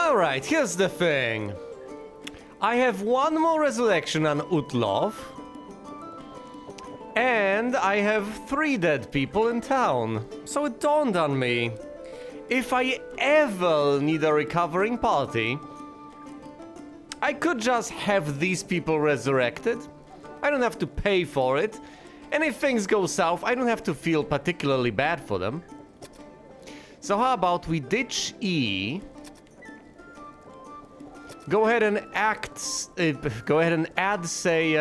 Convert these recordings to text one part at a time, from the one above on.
Alright, here's the thing. I have one more resurrection on Utlov. And I have 3 dead people in town. So it dawned on me. If I ever need a recovering party, I could just have these people resurrected. I don't have to pay for it. And if things go south, I don't have to feel particularly bad for them. So how about we ditch E? Go ahead and add, say,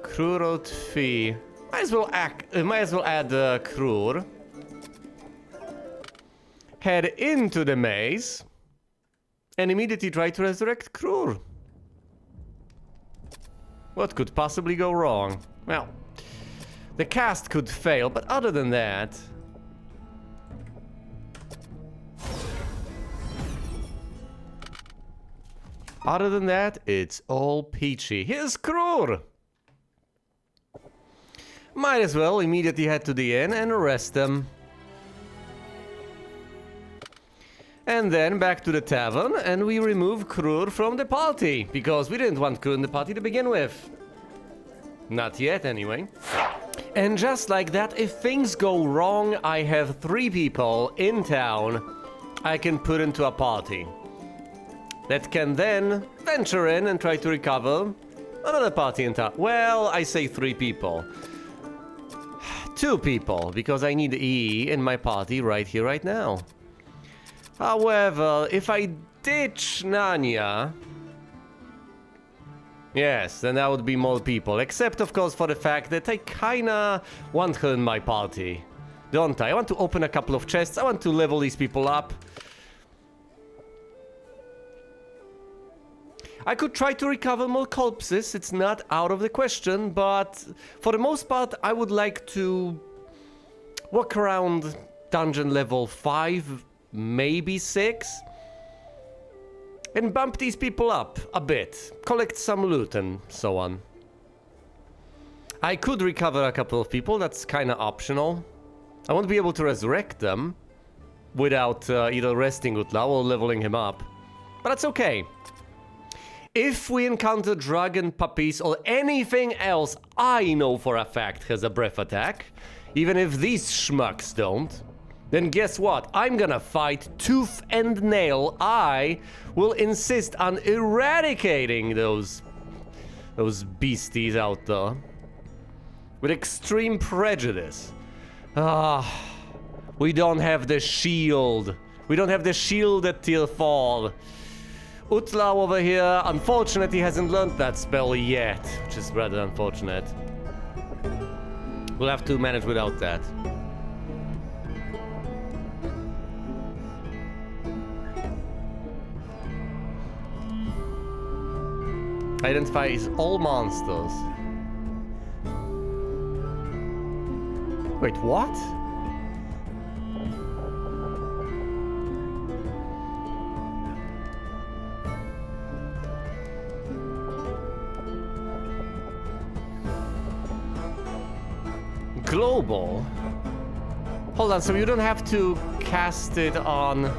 Krurot Fee. Might as well add Krur. Head into the maze. And immediately try to resurrect Krur. What could possibly go wrong? Well, the cast could fail, but other than that... it's all peachy. Here's Krur! Might as well immediately head to the inn and arrest them. And then back to the tavern, and we remove Krur from the party, because we didn't want Krur in the party to begin with. Not yet, anyway. And just like that, if things go wrong, I have 3 people in town I can put into a party. That can then venture in and try to recover another party in town. Well, I say 3 people. 2 people, because I need E in my party right here, right now. However, if I ditch Nanya... yes, then that would be more people. Except, of course, for the fact that I kinda want her in my party. Don't I? I want to open a couple of chests. I want to level these people up. I could try to recover more corpses. It's not out of the question. But for the most part, I would like to walk around dungeon level 5... maybe 6, and bump these people up a bit, collect some loot and so on. I could recover a couple of people, that's kinda optional. I won't be able to resurrect them without either resting Utla or leveling him up, but that's okay. If we encounter dragon puppies or anything else I know for a fact has a breath attack, even if these schmucks don't, then guess what? I'm gonna fight tooth and nail. I will insist on eradicating those beasties out there. With extreme prejudice. We don't have the shield. We don't have the shield at tier 4. Utla over here, unfortunately, hasn't learned that spell yet, which is rather unfortunate. We'll have to manage without that. Identifies all monsters. Wait, what? Global? Hold on, so you don't have to cast it on...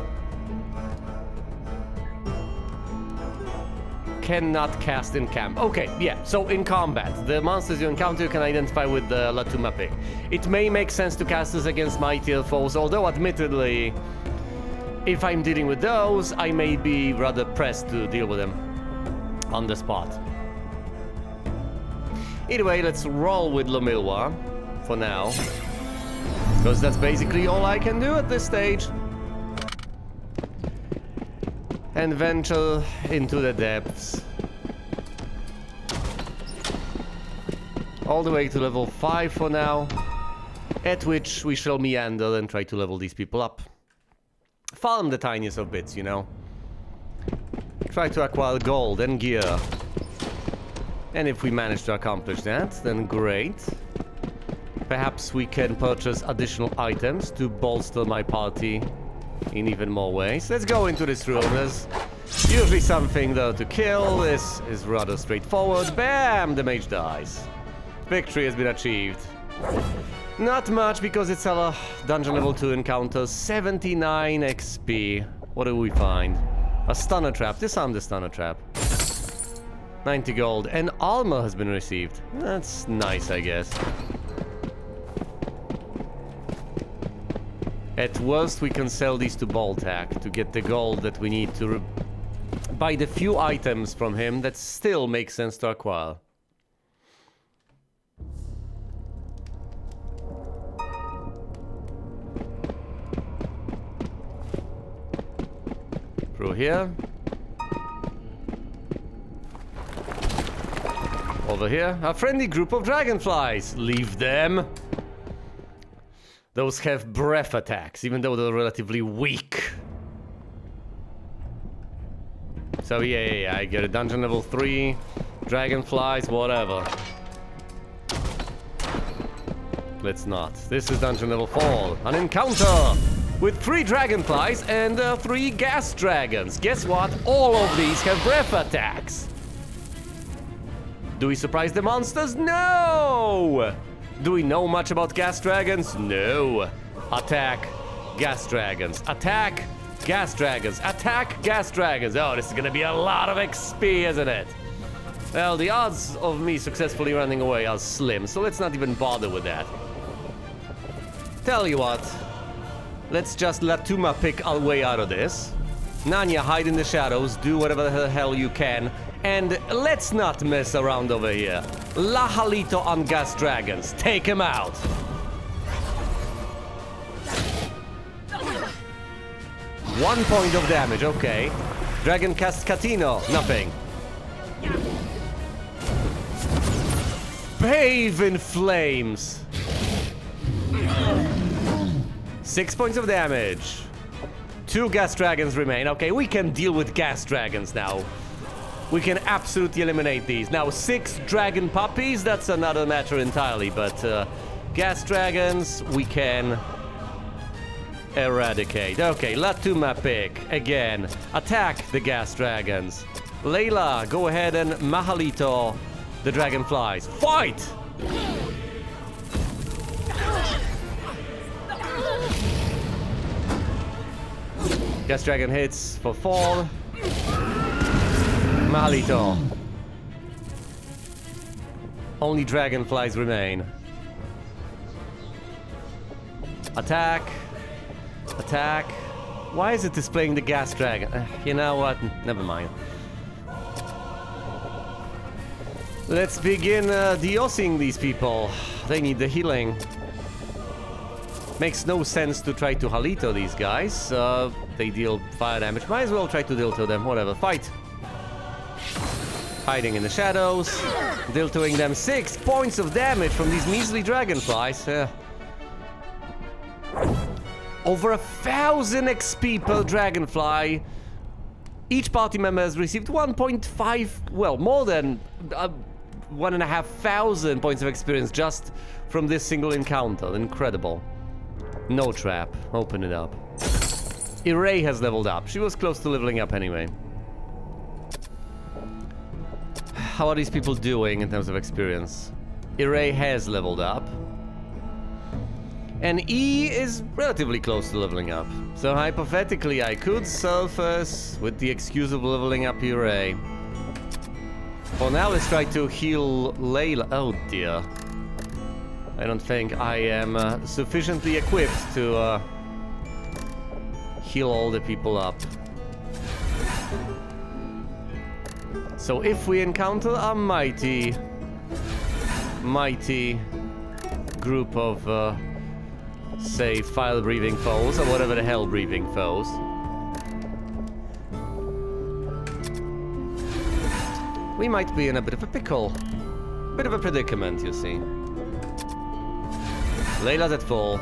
cannot cast in camp. Okay, yeah, so in combat, the monsters you encounter you can identify with the Latuma pick. It may make sense to cast this against my tier foes, although admittedly, if I'm dealing with those, I may be rather pressed to deal with them on the spot. Anyway, let's roll with Lomilwa for now, because that's basically all I can do at this stage. And venture into the depths. All the way to level 5 for now, at which we shall meander and try to level these people up. Farm the tiniest of bits, you know. Try to acquire gold and gear. And if we manage to accomplish that, then great. Perhaps we can purchase additional items to bolster my party in even more ways. Let's go into this room. There's usually something there to kill. This is rather straightforward. Bam! The mage dies. Victory has been achieved. Not much, because it's a dungeon level 2 encounter. 79 XP. What do we find? A stunner trap. Disarm the stunner trap. 90 gold. And armor has been received. That's nice, I guess. At worst, we can sell these to Boltac to get the gold that we need to buy the few items from him that still make sense to acquire. Through here. Over here, a friendly group of dragonflies. Leave them. Those have breath attacks, even though they're relatively weak. So yeah, I get a dungeon level 3, dragonflies, whatever. Let's not. This is dungeon level 4, an encounter with 3 dragonflies and 3 gas dragons. Guess what? All of these have breath attacks. Do we surprise the monsters? No! Do we know much about gas dragons? No. Attack gas dragons. Attack gas dragons. Attack gas dragons. Oh, this is gonna be a lot of XP, isn't it? Well, the odds of me successfully running away are slim, so let's not even bother with that. Tell you what. Let's just let Tuma pick our way out of this. Nanya, hide in the shadows, do whatever the hell you can, and let's not mess around over here. Lahalito on gas dragons, take him out. One point of damage, okay. Dragon cast Catino, nothing. Bathe in flames. 6 points of damage. 2 gas dragons remain. Okay, we can deal with gas dragons now. We can absolutely eliminate these. Now, 6 dragon puppies, that's another matter entirely, but gas dragons, we can eradicate. Okay, Latuma pick, again. Attack the gas dragons. Layla, go ahead and Mahalito the dragonflies. Fight! Gas dragon hits for fall. Mahalito. Only dragonflies remain. Attack. Attack. Why is it displaying the gas dragon? You know what? Never mind. Let's begin deosing these people. They need the healing. Makes no sense to try to Halito these guys. They deal fire damage. Might as well try to deal to them. Whatever. Fight. Hiding in the shadows. Dealing them 6 points of damage from these measly dragonflies. Over 1,000 XP per dragonfly. Each party member has received 1.5, well, more than 1,500 points of experience just from this single encounter. Incredible. No trap. Open it up. Iray has leveled up. She was close to leveling up anyway. How are these people doing in terms of experience? Iray has leveled up. And E is relatively close to leveling up. So hypothetically, I could surface with the excuse of leveling up Iray. For now, let's try to heal Layla. Oh dear. I don't think I am sufficiently equipped to heal all the people up. So if we encounter a mighty group of, say, fire-breathing foes, or whatever the hell breathing foes, we might be in a bit of a pickle. Bit of a predicament, you see. Layla's at full.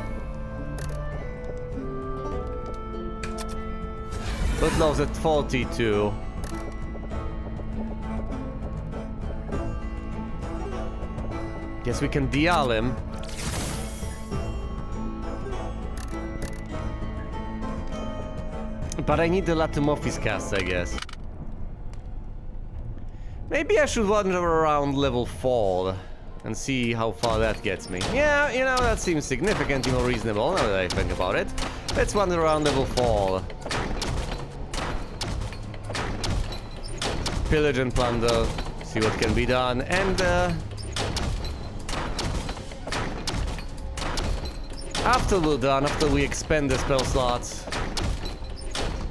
Butlow's at 42. Guess we can dial him. But I need the Latumorphis cast, I guess. Maybe I should wander around level 4. and see how far that gets me. Yeah, you know, that seems significantly more reasonable now that I think about it. Let's wander around level 4. Pillage and plunder, see what can be done, and after we're done, after we expend the spell slots,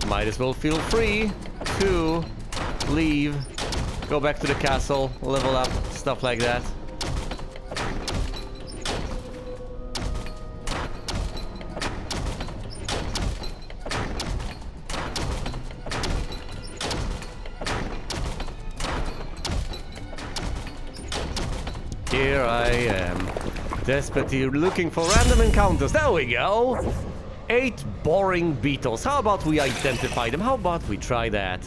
might as well feel free to leave, go back to the castle, level up, stuff like that. Here I am, desperately looking for random encounters. There we go! 8 boring beetles. How about we identify them? How about we try that?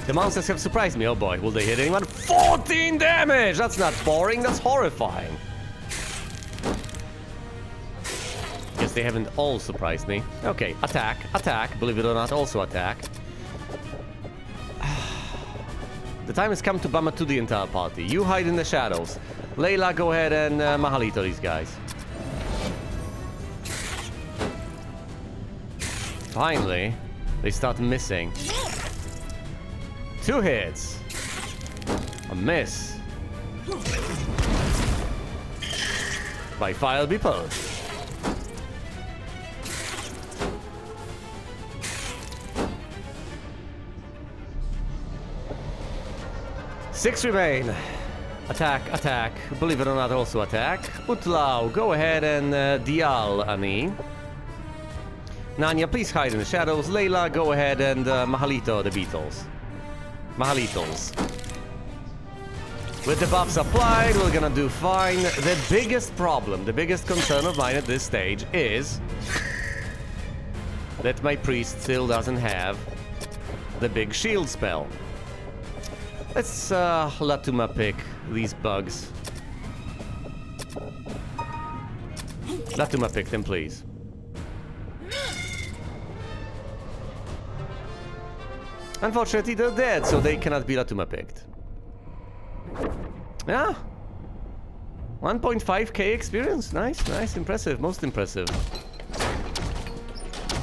The monsters have surprised me. Oh boy, will they hit anyone? 14 damage! That's not boring, that's horrifying. Guess they haven't all surprised me. Okay, attack, attack. Believe it or not, also attack. The time has come to bummer to the entire party. You hide in the shadows. Layla, go ahead and Mahalito these guys. Finally, they start missing. 2 hits. A miss. By fire be purged. Six remain. Attack, attack. Believe it or not, also attack. Utlau, go ahead and Dial, Ani. Nanya, please hide in the shadows. Layla, go ahead and Mahalito the beetles. Mahalitos. With the buffs applied, we're gonna do fine. The biggest problem, the biggest concern of mine at this stage is that my priest still doesn't have the big shield spell. Let's Latuma pick these bugs. Latuma pick them, please. Unfortunately, they're dead, so they cannot be Latuma picked. Yeah. 1.5k experience. Nice, nice, impressive, most impressive.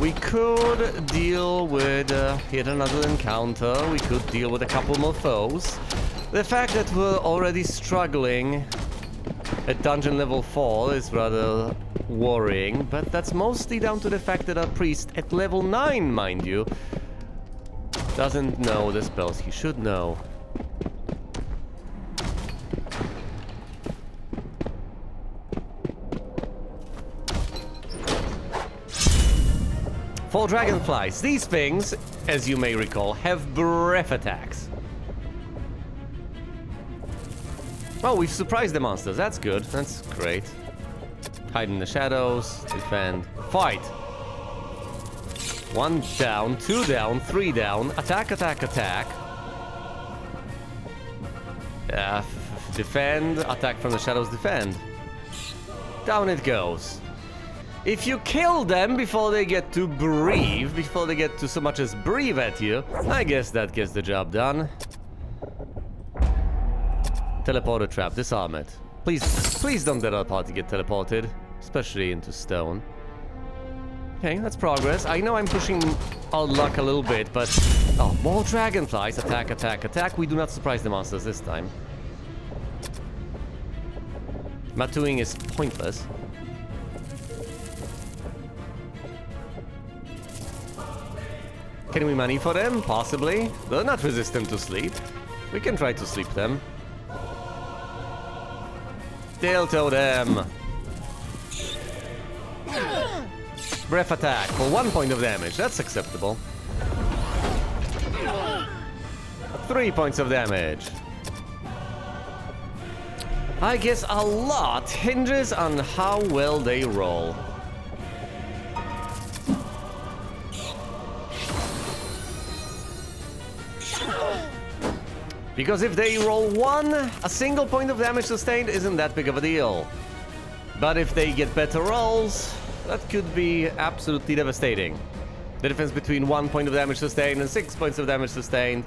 We could deal with yet another encounter. We could deal with a couple more foes. The fact that we're already struggling at dungeon level 4 is rather worrying, but that's mostly down to the fact that our priest at level 9, mind you, doesn't know the spells he should know. For dragonflies, these things, as you may recall, have breath attacks. Oh, we've surprised the monsters. That's good. That's great. Hide in the shadows. Defend. Fight. 1 down, 2 down, 3 down. Attack, attack, attack. Defend. Attack from the shadows. Defend. Down it goes. If you kill them before they get to breathe, before they get to so much as breathe at you, I guess that gets the job done. Teleporter trap, disarm it. Please, please don't let our party get teleported, especially into stone. Okay, that's progress. I know I'm pushing our luck a little bit, but... Oh, more dragonflies. Attack, attack, attack. We do not surprise the monsters this time. Matuing is pointless. Can we money for them? Possibly. They're not resistant to sleep. We can try to sleep them. Tail totem. Breath attack for 1 point of damage. That's acceptable. 3 points of damage. I guess a lot hinges on how well they roll. Because if they roll 1, a single point of damage sustained isn't that big of a deal. But if they get better rolls, that could be absolutely devastating. The difference between 1 point of damage sustained and 6 points of damage sustained,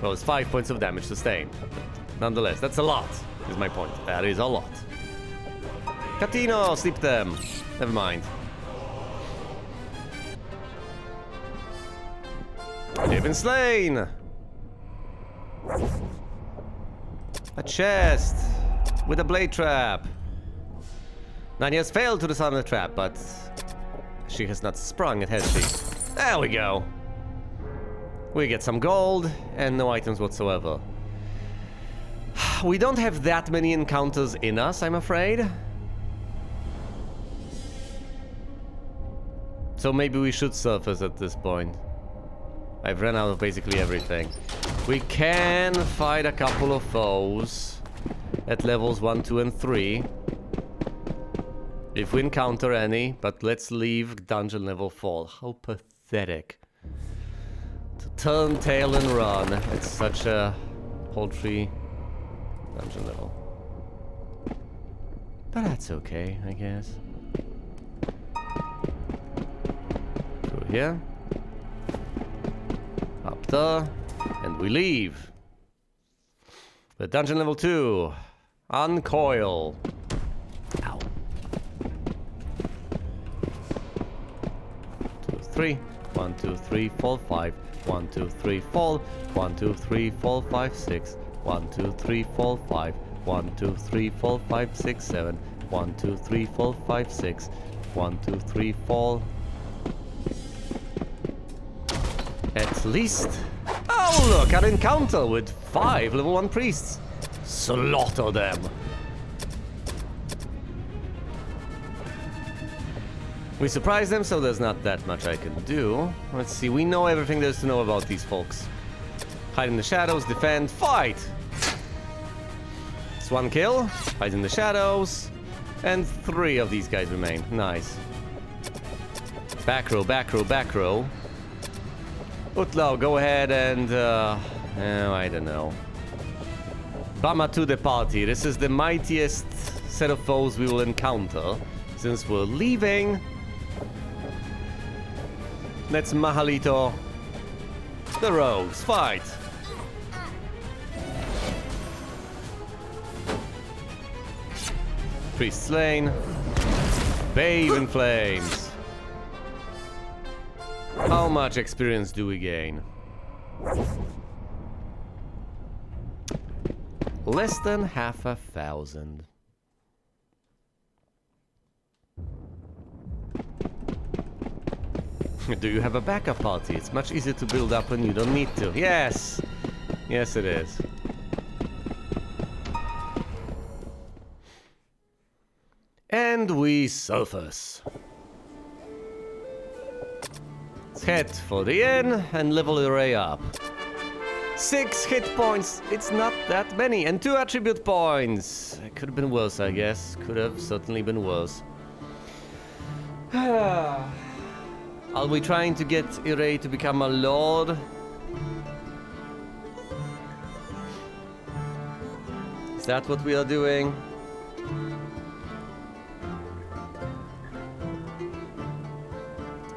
well, it's 5 points of damage sustained. But nonetheless, that's a lot. is my point. That is a lot. Catino, sleep them. Never mind. They've been slain. A chest with a blade trap. Nanya has failed to disarm the trap, but she has not sprung it, has she? There we go. We get some gold and no items whatsoever. We don't have that many encounters in us, I'm afraid. So maybe we should surface at this point. I've run out of basically everything. We can fight a couple of foes at levels 1, 2, and 3. If we encounter any, but let's leave dungeon level 4. How pathetic. To turn tail and run. It's such a paltry dungeon level. But that's okay, I guess. Through here. Up there. And we leave. The dungeon level 2. Uncoil. Ow. 2, 3. 1, 2, 3, 4, 5. 1, 2, 3, 4. 1, 2, 3, 4, 5, 6. 1, 2, 3, 4, 5. 1, 2, 3, 4, 5, 6, 7. 1, 2, 3, 4, 5, 6. 1, 2, 3, 4. At least. Oh, look, an encounter with 5 level 1 priests. Slaughter them. We surprise them, so there's not that much I can do. Let's see, we know everything there is to know about these folks. Hide in the shadows, defend, fight! It's 1 kill, hide in the shadows, and 3 of these guys remain. Nice. Back row, back row, back row. Utlau, go ahead and, I don't know. Bama to the party. This is the mightiest set of foes we will encounter since we're leaving. Let's Mahalito. The rogues, fight! Priest slain. Bathe in flames. How much experience do we gain? Less than 5,000. Do you have a backup party? It's much easier to build up when you don't need to. Yes! Yes, it is. And we surface. Let's head for the inn and level the array up. 6 hit points. It's not that many. And 2 attribute points. It could have been worse, I guess. Could have certainly been worse. Are we trying to get Irei to become a lord? Is that what we are doing?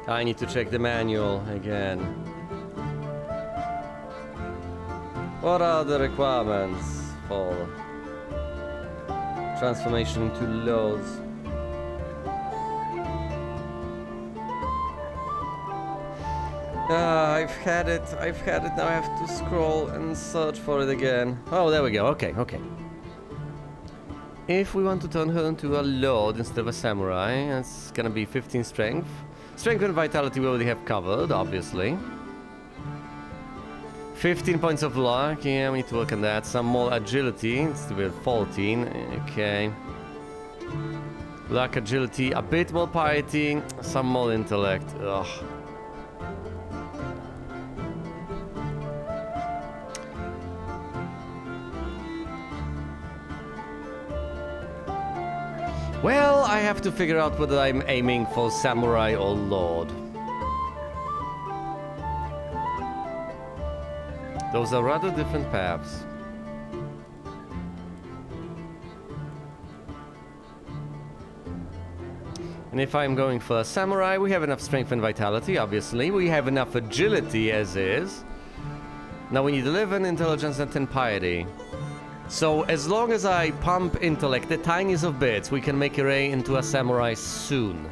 I need to check the manual again. What are the requirements for transformation into lords? I've had it, now I have to scroll and search for it again. Oh, there we go, okay. If we want to turn her into a lord instead of a samurai, it's gonna be 15 strength. Strength and vitality we already have covered, obviously. 15 points of luck, yeah, we need to work on that. Some more agility, it's to be at 14, okay. Luck, agility, a bit more piety, some more intellect, ugh. Well, I have to figure out whether I'm aiming for samurai or lord. Those are rather different paths. And if I'm going for a samurai, we have enough strength and vitality, obviously. We have enough agility as is. Now we need 11 intelligence and 10 piety. So as long as I pump intellect the tiniest of bits, we can make Ray into a samurai soon.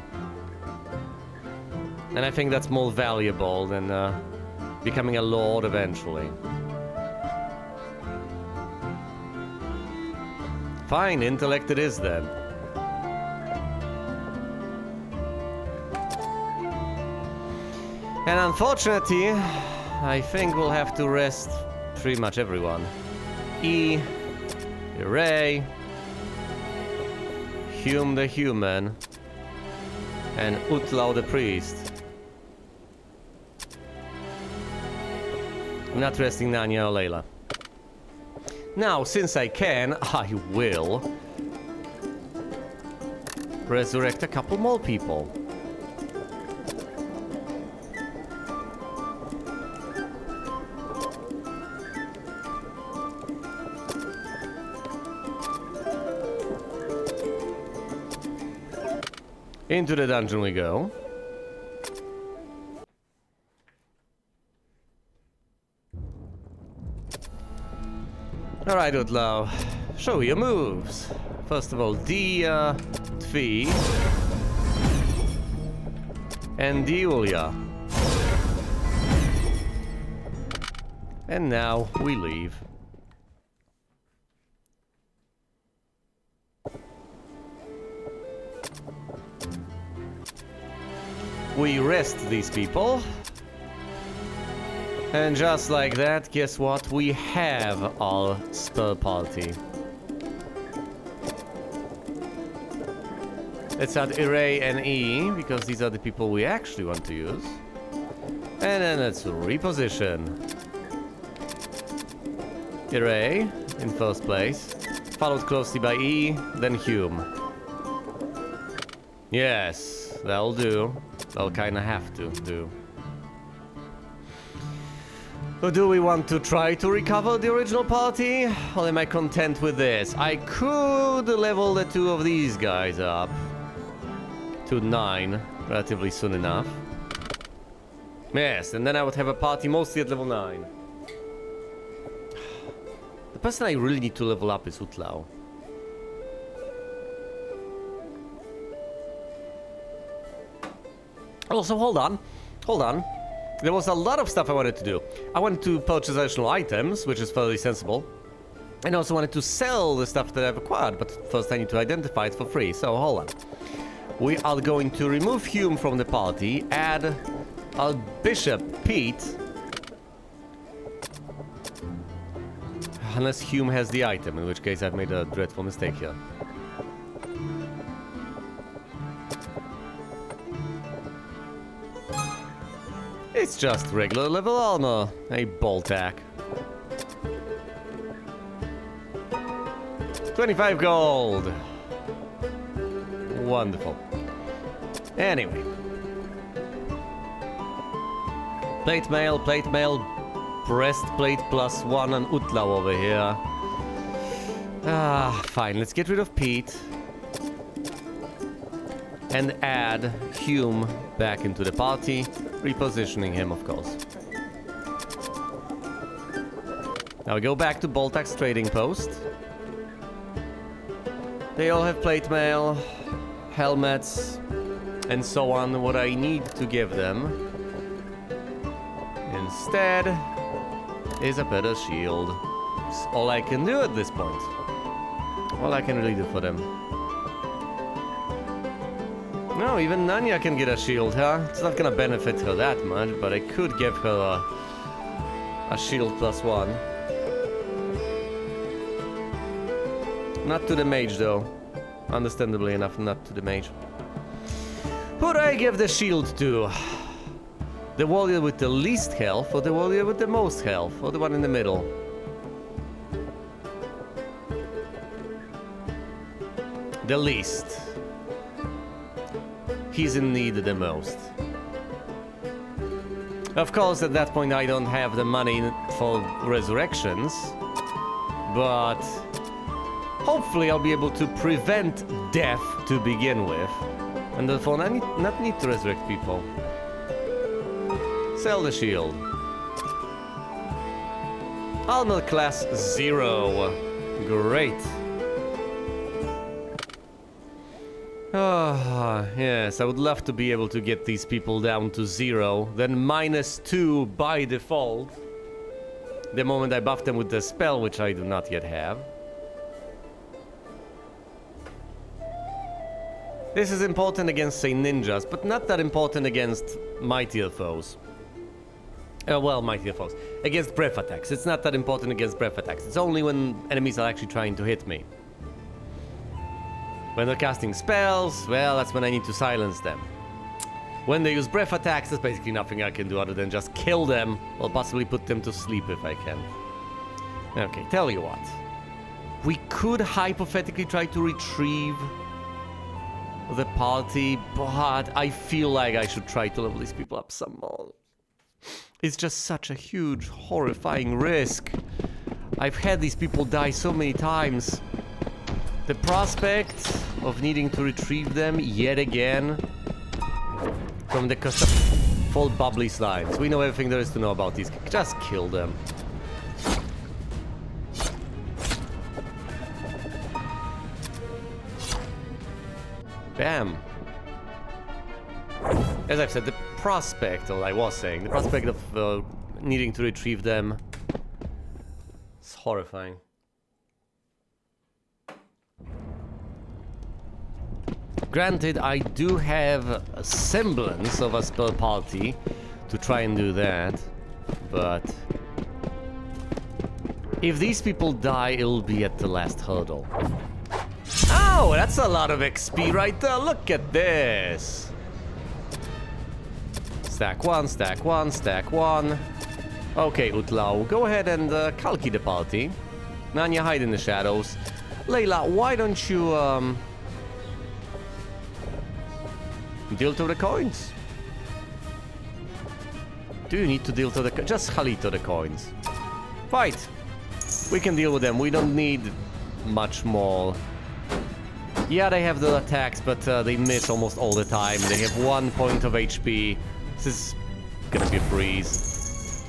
And I think that's more valuable than becoming a lord eventually. Fine, intellect it is then. And unfortunately, I think we'll have to rest pretty much everyone. Ray, Hume the human, and Utlau the priest. I'm not resting Nanya or Layla. Now, since I can, I will resurrect a couple more people. Into the dungeon we go. Alright, Utlau. Show your moves. First of all, D, Tvi. And Diulia. And now we leave. We rest these people. And just like that, guess what? We have our spell party. Let's add Array and E, because these are the people we actually want to use. And then let's reposition. Array in first place, followed closely by E, then Hume. Yes, that'll do. That'll kinda have to do. Or do we want to try to recover the original party? Or am I content with this? I could level the two of these guys up to 9 relatively soon enough. Yes, and then I would have a party mostly at level 9. The person I really need to level up is Utlau. Also, hold on. There was a lot of stuff I wanted to do. I wanted to purchase additional items, which is fairly sensible. And I also wanted to sell the stuff that I've acquired, but first I need to identify it for free, so hold on. We are going to remove Hume from the party, add our Bishop, Pete. Unless Hume has the item, in which case I've made a dreadful mistake here. It's just regular level armor, a Boltac. 25 gold. Wonderful. Anyway. Plate mail, breastplate +1 and Utlau over here. Fine, let's get rid of Pete. And add Hume back into the party, repositioning him, of course. Now we go back to Boltac's trading post. They all have plate mail, helmets, and so on, what I need to give them instead is a better shield. It's all I can do at this point. All I can really do for them. No, even Nanya can get a shield, huh? It's not gonna benefit her that much, but I could give her a shield +1. Not to the mage, though. Understandably enough, not to the mage. Who do I give the shield to? The warrior with the least health, or the warrior with the most health, or the one in the middle? The least. He's in need the most. Of course, at that point I don't have the money for resurrections, but hopefully I'll be able to prevent death to begin with, and therefore not need to resurrect people. Sell the shield. Armor class 0. Great. Ah, yes, I would love to be able to get these people down to 0, then -2 by default. The moment I buff them with the spell, which I do not yet have. This is important against, say, ninjas, but not that important against mightier foes. Well, mightier foes. Against breath attacks. It's not that important against breath attacks. It's only when enemies are actually trying to hit me. When they're casting spells, well, that's when I need to silence them. When they use breath attacks, there's basically nothing I can do other than just kill them, or possibly put them to sleep if I can. Okay, tell you what. We could hypothetically try to retrieve the party, but I feel like I should try to level these people up some more. It's just such a huge, horrifying risk. I've had these people die so many times. The prospect of needing to retrieve them yet again from the full bubbly slimes. We know everything there is to know about these. Just kill them. Bam. As I've said, the prospect, or I was saying, the prospect of needing to retrieve them is horrifying. Granted, I do have a semblance of a spell party to try and do that, but if these people die, it'll be at the last hurdle. Oh, that's a lot of XP right there. Look at this. Stack one, stack one, stack one. Okay, Utlau, go ahead and Kalki the party. Nanya, hide in the shadows. Layla, why don't you deal to the coins? Do you need to deal to the just Halito the coins? Fight. We can deal with them. We don't need much more. Yeah, they have the attacks, but they miss almost all the time. They have 1 point of HP. This is gonna be a breeze.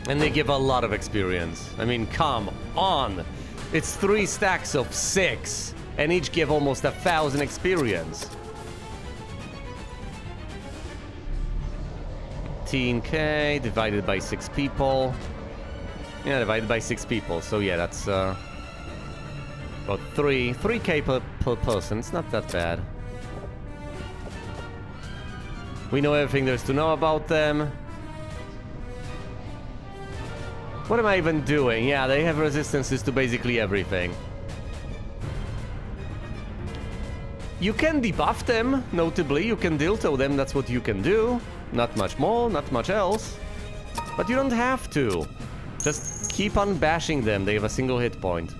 And they give a lot of experience. I mean, come on! It's 3 stacks of 6, and each give almost 1,000 experience. 18k divided by 6 people. Yeah, divided by 6 people. So yeah, that's about 3k per person. It's not that bad. We know everything there's to know about them. What am I even doing? Yeah, they have resistances to basically everything. You can debuff them, notably. You can dilto them, that's what you can do. Not much more, not much else. But you don't have to. Just keep on bashing them, they have a single hit point.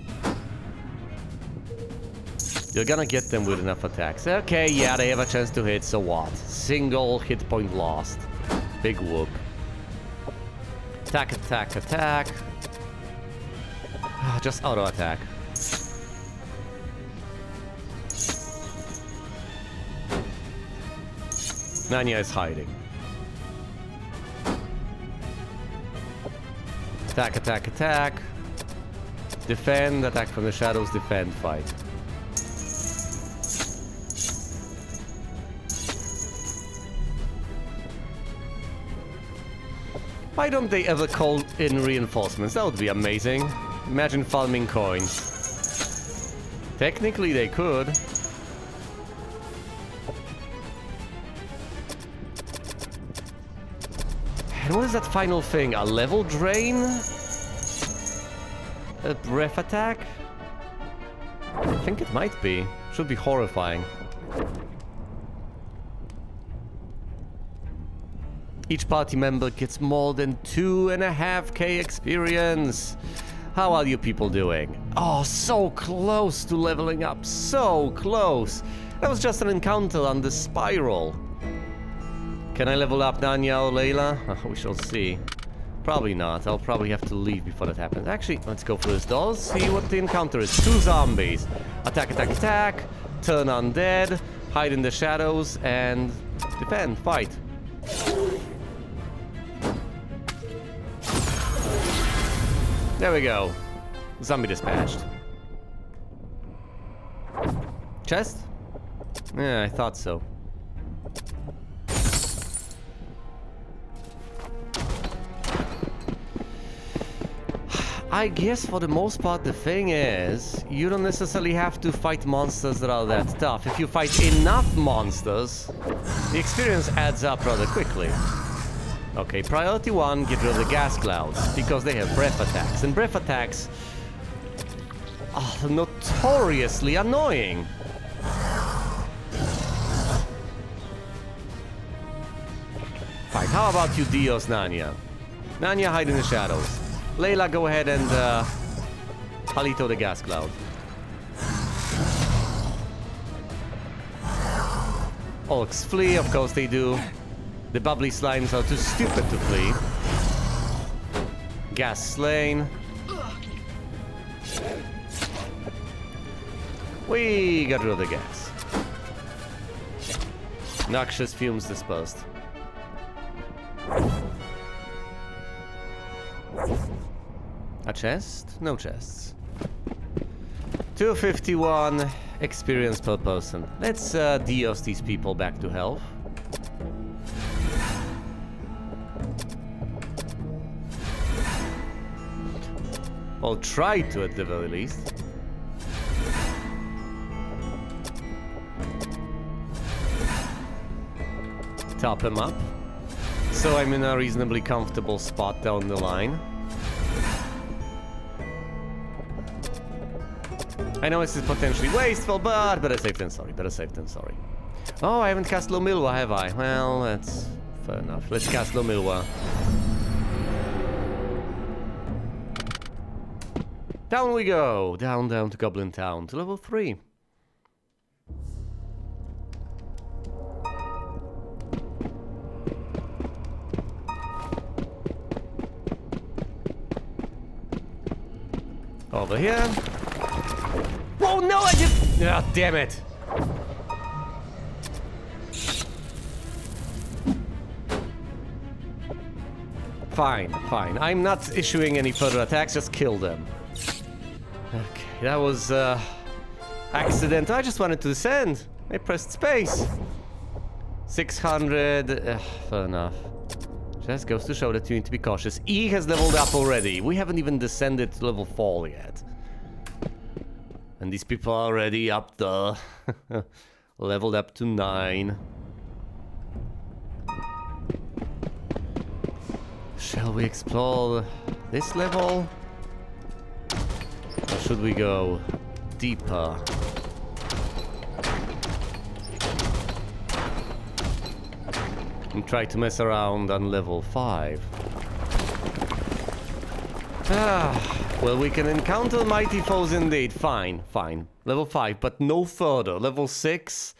You're gonna get them with enough attacks. Okay, yeah, they have a chance to hit, so what? Single hit point lost. Big whoop. Attack, attack, attack. Just auto attack. Nanya is hiding. Attack, attack, attack. Defend, attack from the shadows, defend, fight. Why don't they ever call in reinforcements? That would be amazing. Imagine farming coins. Technically they could. And what is that final thing? A level drain? A breath attack? I think it might be. Should be horrifying. Each party member gets more than 2.5k experience. How are you people doing? Oh, so close to leveling up. So close. That was just an encounter on the spiral. Can I level up Nanya or Layla? Oh, we shall see. Probably not. I'll probably have to leave before that happens. Actually, let's go through this door. See what the encounter is. 2 zombies. Attack, attack, attack. Turn undead. Hide in the shadows. And defend. Fight. There we go. Zombie dispatched. Chest? Yeah, I thought so. I guess for the most part the thing is, you don't necessarily have to fight monsters that are that tough. If you fight enough monsters, the experience adds up rather quickly. Okay, priority 1, get rid of the gas clouds, because they have breath attacks. And breath attacks are notoriously annoying. Fine, how about you Dios, Nanya? Nanya, hide in the shadows. Layla, go ahead and Halito the gas cloud. Orcs flee, of course they do. The bubbly slimes are too stupid to flee. Gas slain. We got rid of the gas. Noxious fumes dispersed. A chest? No chests. 251 experience per person. Let's deos these people back to health. Or try to at the very least. Top him up. So I'm in a reasonably comfortable spot down the line. I know this is potentially wasteful, but better safe than sorry, better safe than sorry. Oh, I haven't cast Lomilwa, have I? Well, that's fair enough. Let's cast Lomilwa. Down we go. Down to Goblin Town, to level 3. Over here. Oh no, I just... Ah, damn it. Fine, fine. I'm not issuing any further attacks, just kill them. Okay, that was accident. I just wanted to descend. I pressed space. 600. Fair enough. Just goes to show that you need to be cautious. E has leveled up already. We haven't even descended to level 4 yet. And these people are already up there. Leveled up to 9. Shall we explore this level? Or should we go deeper? And try to mess around on level 5. Well, we can encounter mighty foes indeed. Fine, fine. Level 5, but no further. Level 6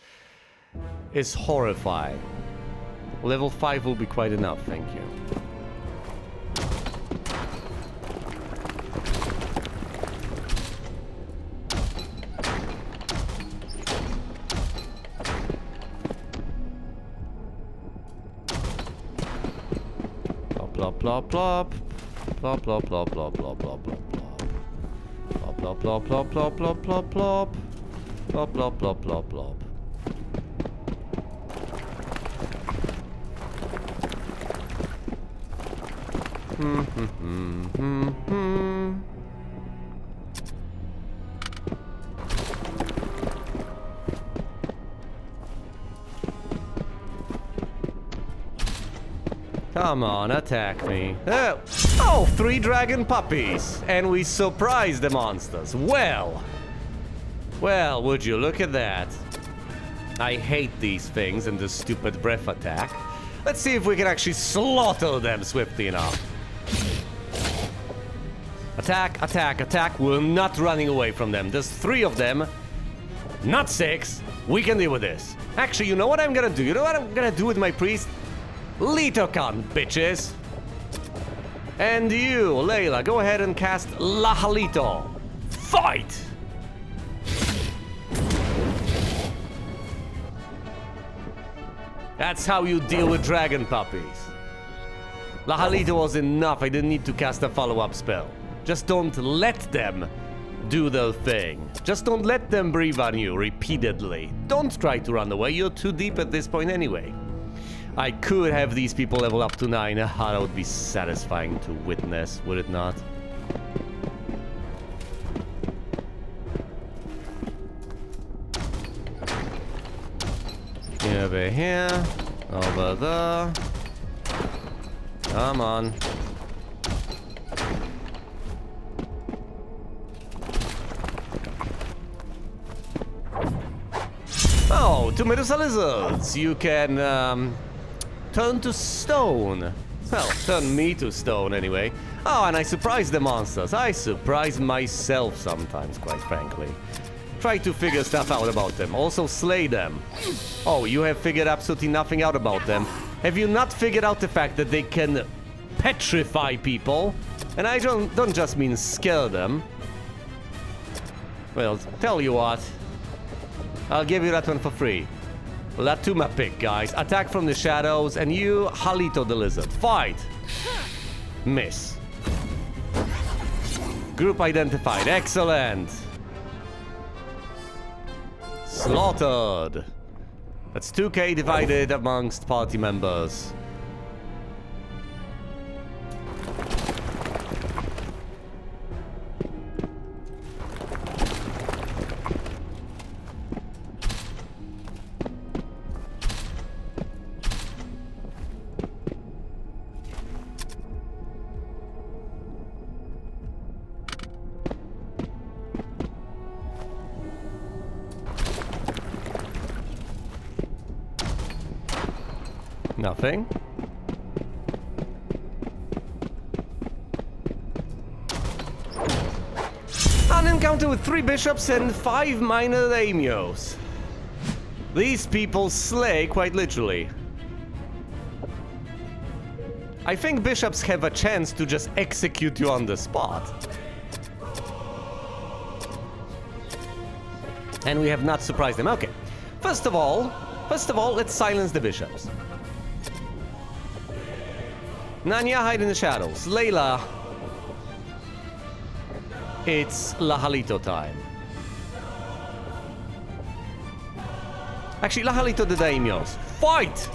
is horrifying. Level 5 will be quite enough, thank you. Plop, plop, plop. Plop, plop, plop, plop, plop, plop, plop, plop. Plop, plop, plop, plop, plop, plop, plop. Plop, plop, plop, plop, plop. Come on, attack me. Oh, 3 dragon puppies! And we surprised the monsters. Well, would you look at that? I hate these things and the stupid breath attack. Let's see if we can actually slaughter them swiftly enough. Attack, attack, attack. We're not running away from them. There's 3 of them, not 6. We can deal with this. Actually, you know what I'm gonna do? You know what I'm gonna do with my priest? Litocon, bitches! And you, Layla, go ahead and cast Lahalito. Fight! That's how you deal with dragon puppies. Lahalito was enough, I didn't need to cast a follow-up spell. Just don't let them do their thing. Just don't let them breathe on you repeatedly. Don't try to run away, you're too deep at this point anyway. I could have these people level up to 9. That would be satisfying to witness, would it not? Over here, over there. Come on. Oh, 2 Medusa lizards. You can turn to stone. Well, turn me to stone anyway. Oh, and I surprise the monsters. I surprise myself sometimes, quite frankly. Try to figure stuff out about them. Also slay them. Oh, you have figured absolutely nothing out about them. Have you not figured out the fact that they can petrify people? And I don't just mean scare them. Well, tell you what. I'll give you that one for free. Latuma pick, guys. Attack from the shadows, and you, Halito the lizard. Fight! Miss. Group identified. Excellent. Slaughtered. That's 2k divided amongst party members. Nothing. An encounter with 3 bishops and 5 minor daimios. These people slay quite literally. I think bishops have a chance to just execute you on the spot. And we have not surprised them. Okay. First of all, let's silence the bishops. Nanya, hide in the shadows. Layla, it's Lahalito time. Actually, Lahalito the daimios. Fight!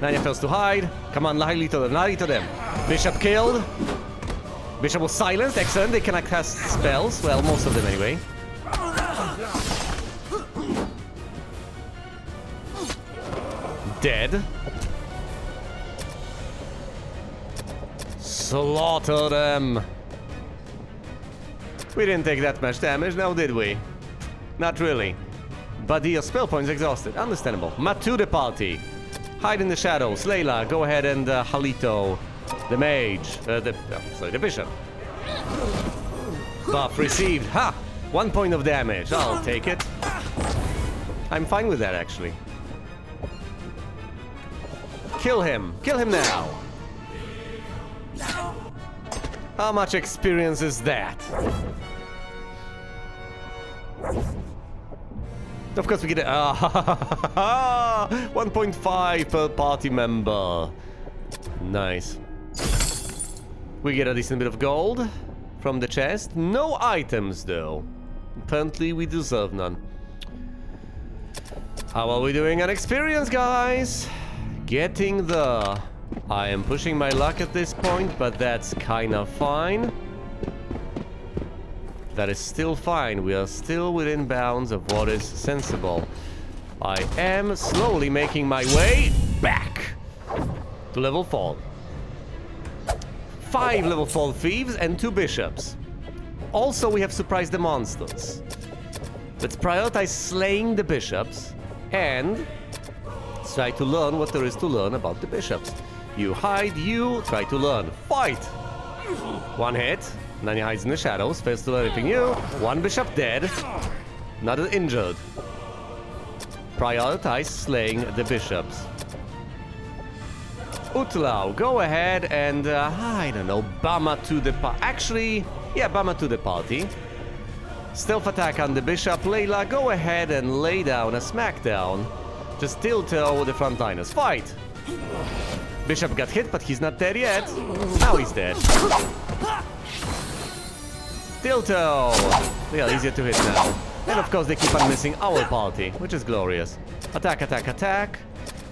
Nanya fails to hide. Come on, Lahalito them. Bishop killed. Bishop was silenced. Excellent. They cannot cast spells. Well, most of them anyway. Dead. Slaughter them. We didn't take that much damage, now did we? Not really. But the spell points exhausted. Understandable. Matu the party. Hide in the shadows. Layla, go ahead and Halito, the mage. The bishop. Buff received. Ha! 1 point of damage. I'll take it. I'm fine with that, actually. Kill him. Kill him now. How much experience is that? Of course we get it. 1.5 per party member. Nice. We get a decent bit of gold from the chest. No items though. Apparently we deserve none. How are we doing on experience, guys? Getting there. I am pushing my luck at this point, but that's kind of fine. That is still fine. We are still within bounds of what is sensible. I am slowly making my way back to level 4. 5 level 4 thieves and 2 bishops. Also, we have surprised the monsters. Let's prioritize slaying the bishops and try to learn what there is to learn about the bishops. You hide, you try to learn. Fight! 1 hit. Nanya hides in the shadows, fails to learn anything new. 1 bishop dead. Another injured. Prioritize slaying the bishops. Utlau, go ahead and, I don't know, Bama to the party. Actually, yeah, Bama to the party. Stealth attack on the bishop. Layla, go ahead and lay down a smackdown. Just tilto the frontliners. Fight! Bishop got hit, but he's not dead yet. Now he's dead. Dilto! They are easier to hit now. And of course they keep on missing our party, which is glorious. Attack, attack, attack.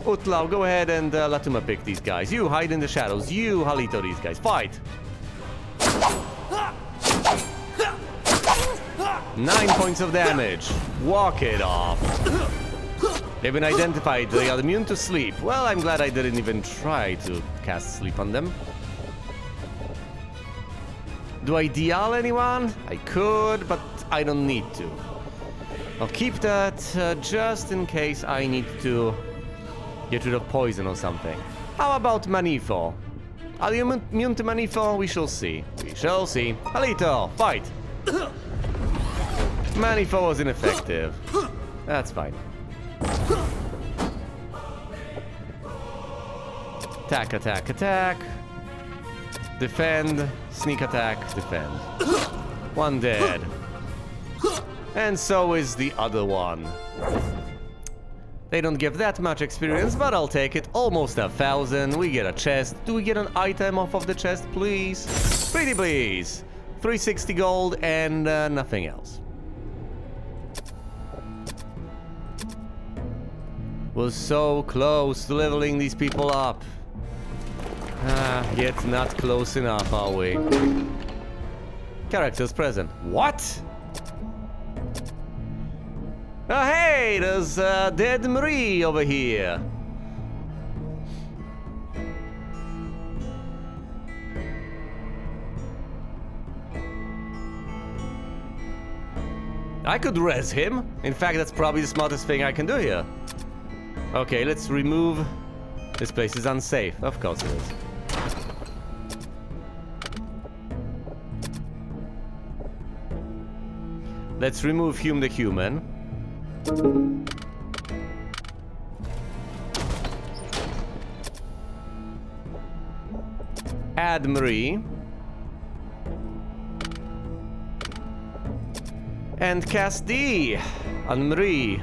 Utlau, go ahead and Latuma pick these guys. You hide in the shadows. You Halito these guys. Fight! 9 points of damage. Walk it off. They've been identified. They are immune to sleep. Well, I'm glad I didn't even try to cast sleep on them. Do I deal anyone? I could, but I don't need to. I'll keep that just in case I need to get rid of poison or something. How about Manifo? Are you immune to Manifo? We shall see. We shall see. Halito, fight! Manifo was ineffective. That's fine. Attack, attack, attack. Defend, sneak attack, defend. One dead. And so is the other one. They don't give that much experience, but I'll take it. Almost 1,000. We get a chest. Do we get an item off of the chest, please? Pretty please. 360 gold and nothing else. We're so close to leveling these people up. Yet not close enough, are we? Characters present. What? Oh, hey, there's dead Marie over here. I could res him. In fact, that's probably the smartest thing I can do here. Okay, let's remove... This place is unsafe. Of course it is. Let's remove Hume the Human. Add Marie. And cast D on Marie.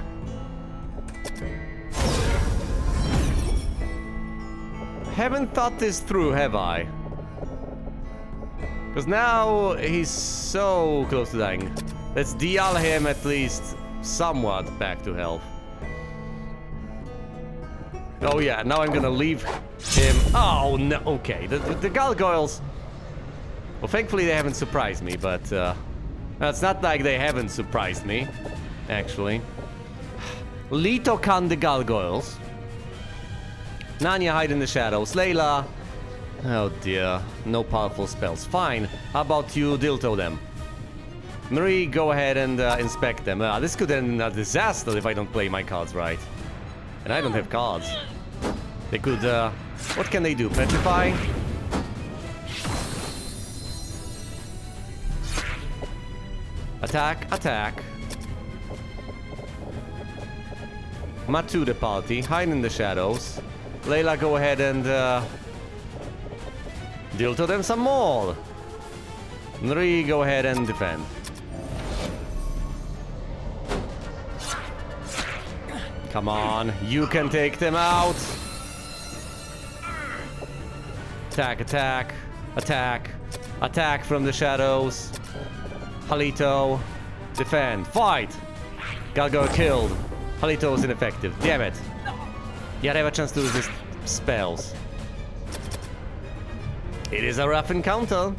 Haven't thought this through, have I? Because now he's so close to dying. Let's deal him at least somewhat back to health. Oh yeah, now I'm gonna leave him. Oh no, okay. The gargoyles. Well, thankfully they haven't surprised me, but it's not like they haven't surprised me, actually. Litokan the gargoyles. Nanya hide in the shadows. Layla. Oh dear, no powerful spells. Fine. How about you dilto them? Marie, go ahead and inspect them. This could end in a disaster if I don't play my cards right. And I don't have cards. They could, what can they do? Petrify? Attack, attack. Matu the party, hide in the shadows. Layla, go ahead and dilto them some more. Marie, go ahead and defend. Come on, you can take them out. Attack, attack, attack, attack from the shadows. Halito, defend, fight. Gargoyle killed. Halito was ineffective, damn it. Yet I have a chance to resist spells. It is a rough encounter.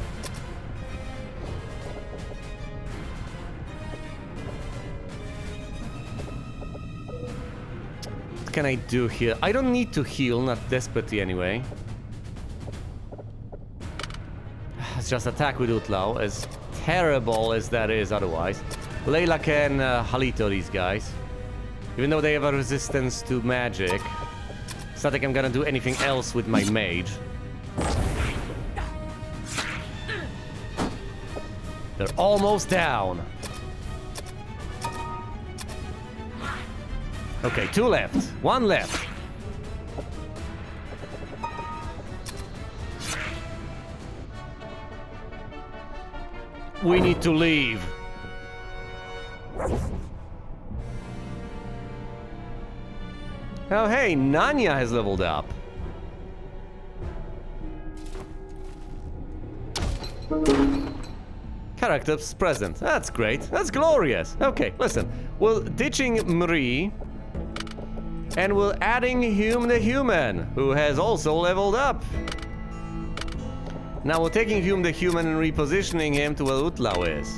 What can I do here? I don't need to heal, not desperately anyway. Let's just attack with Utlau, as terrible as that is otherwise. Layla can Halito these guys. Even though they have a resistance to magic. It's not like I'm gonna do anything else with my mage. They're almost down. Okay, 2 left. 1 left. We need to leave. Oh, hey, Nanya has leveled up. Characters present. That's great. That's glorious. Okay, listen. We're ditching Marie. And we're adding Hume the Human, who has also leveled up. Now we're taking Hume the Human and repositioning him to where Utlau is.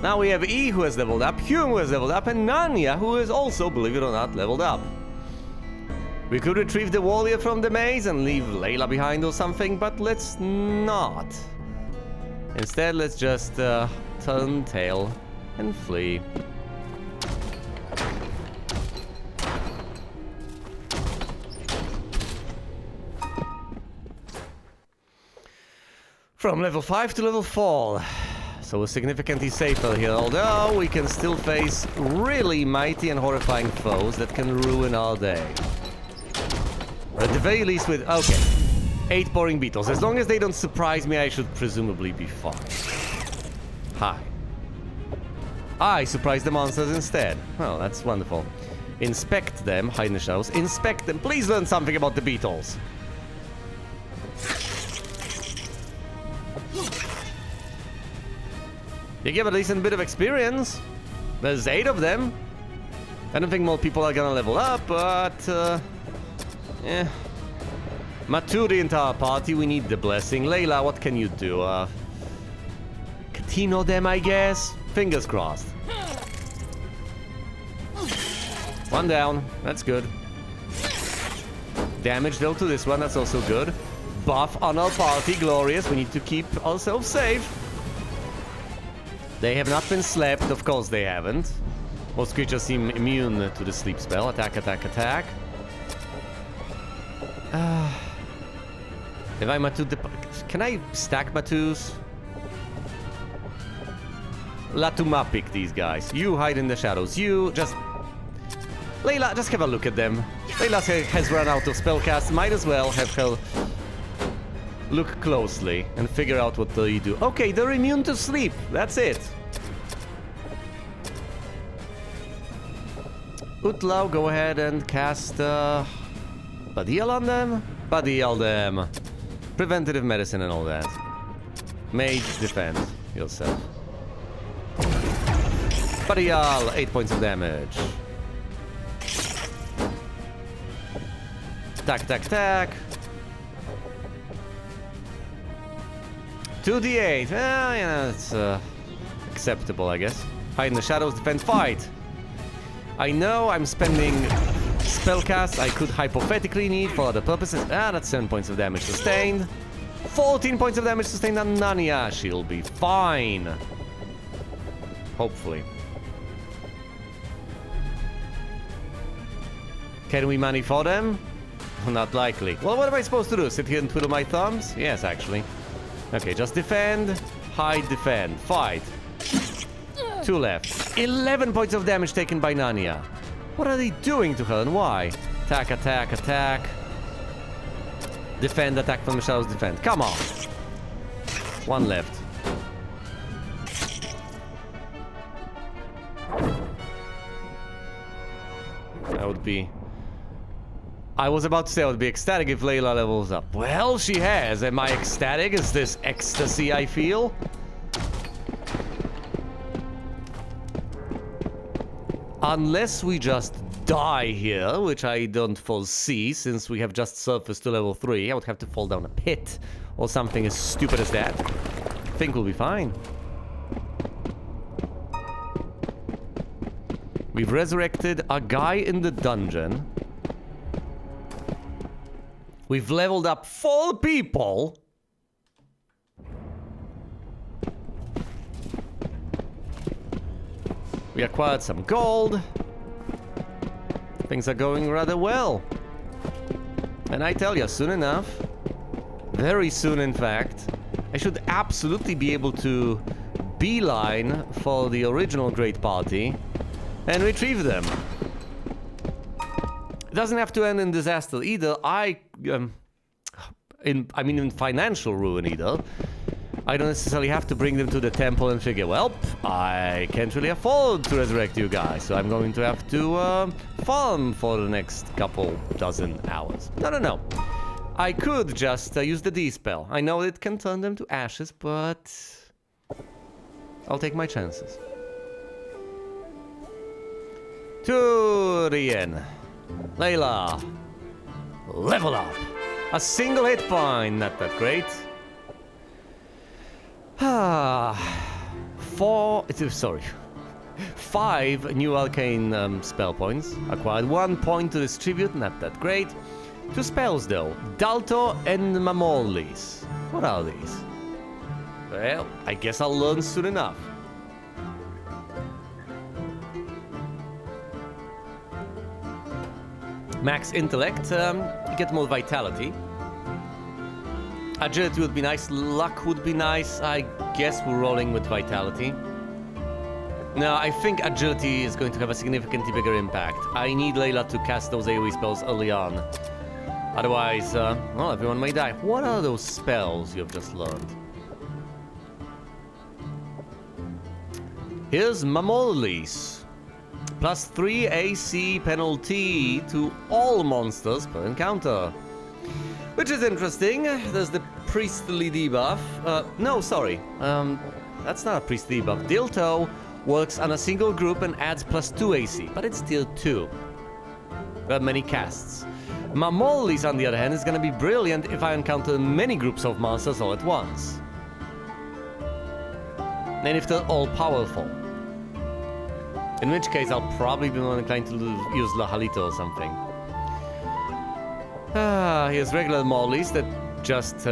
Now we have E, who has leveled up, Hume, who has leveled up, and Nanya, who is also, believe it or not, leveled up. We could retrieve the warrior from the maze and leave Layla behind or something, but let's not. Instead, let's just turn tail and flee. From level 5 to level 4. So we're significantly safer here, although we can still face really mighty and horrifying foes that can ruin our day. At the very least with... okay. 8 boring beetles. As long as they don't surprise me, I should presumably be fine. Hi. I surprise the monsters instead. Oh, that's wonderful. Inspect them. Hide in the shadows. Inspect them. Please learn something about the beetles. You give a decent bit of experience. There's 8 of them. I don't think more people are gonna level up, but... Maturi into our party, we need the blessing. Layla, what can you do? Catino them, I guess? Fingers crossed. 1 down, that's good. Damage dealt to this one, that's also good. Buff on our party, glorious. We need to keep ourselves safe. They have not been slept, of course they haven't. Most creatures seem immune to the sleep spell. Attack, attack, attack. If I Matu... Can I stack Matus? Latuma pick these guys. You hide in the shadows. You just... Layla, just have a look at them. Layla has run out of spellcast. Might as well have her look closely and figure out what they do. Okay, they're immune to sleep. That's it. Utlau, go ahead and cast Badil on them? Badil them. Preventative medicine and all that. Mage, defend yourself. Badil, 8 points of damage. Attack, attack, attack. 2d8. Well, yeah, it's acceptable, I guess. Hide in the shadows, defend, fight. I know I'm spending spellcast I could hypothetically need for other purposes. That's 7 points of damage sustained. 14 points of damage sustained on Nanya. She'll be fine. Hopefully. Can we money for them? Not likely. Well, what am I supposed to do? Sit here and twiddle my thumbs? Yes, actually. Okay, just defend, hide, defend, fight. 2 left. 11 points of damage taken by Nanya. What are they doing to her and why? Attack, attack, attack. Defend, attack from the shadows, defend. Come on. 1 left. That would be... I was about to say I would be ecstatic if Layla levels up. Well, she has. Am I ecstatic? Is this ecstasy I feel? Unless we just die here, which I don't foresee since we have just surfaced to level 3. I would have to fall down a pit or something as stupid as that. I think we'll be fine. We've resurrected a guy in the dungeon. We've leveled up 4 people. We acquired some gold. Things are going rather well. And I tell you, soon enough, very soon in fact, I should absolutely be able to beeline for the original Great Party and retrieve them. It doesn't have to end in disaster either. I mean in financial ruin either. I don't necessarily have to bring them to the temple and figure, well, I can't really afford to resurrect you guys, so I'm going to have to farm for the next couple dozen hours. No. I could just use the D spell. I know it can turn them to ashes, but I'll take my chances. Turian. Layla. Level up. A single hit point. Not that great. Five new arcane spell points. Acquired 1 point to distribute. Not that great. 2 spells though. Dalto and Mamorlis. What are these? Well, I guess I'll learn soon enough. Max intellect, get more vitality. Agility would be nice, luck would be nice. I guess we're rolling with vitality. No, I think agility is going to have a significantly bigger impact. I need Layla to cast those AoE spells early on. Otherwise, well, everyone may die. What are those spells you've just learned? Here's Mamorlis. +3 AC penalty to all monsters per encounter. Which is interesting. There's the priestly debuff. No, sorry. That's not a priestly debuff. Dilto works on a single group and adds +2 AC, but it's still 2. There are many casts. Mamorlis, on the other hand, is gonna be brilliant if I encounter many groups of monsters all at once. And if they're all powerful. In which case, I'll probably be more inclined to use Lahalito or something. Here's regular Morlis that just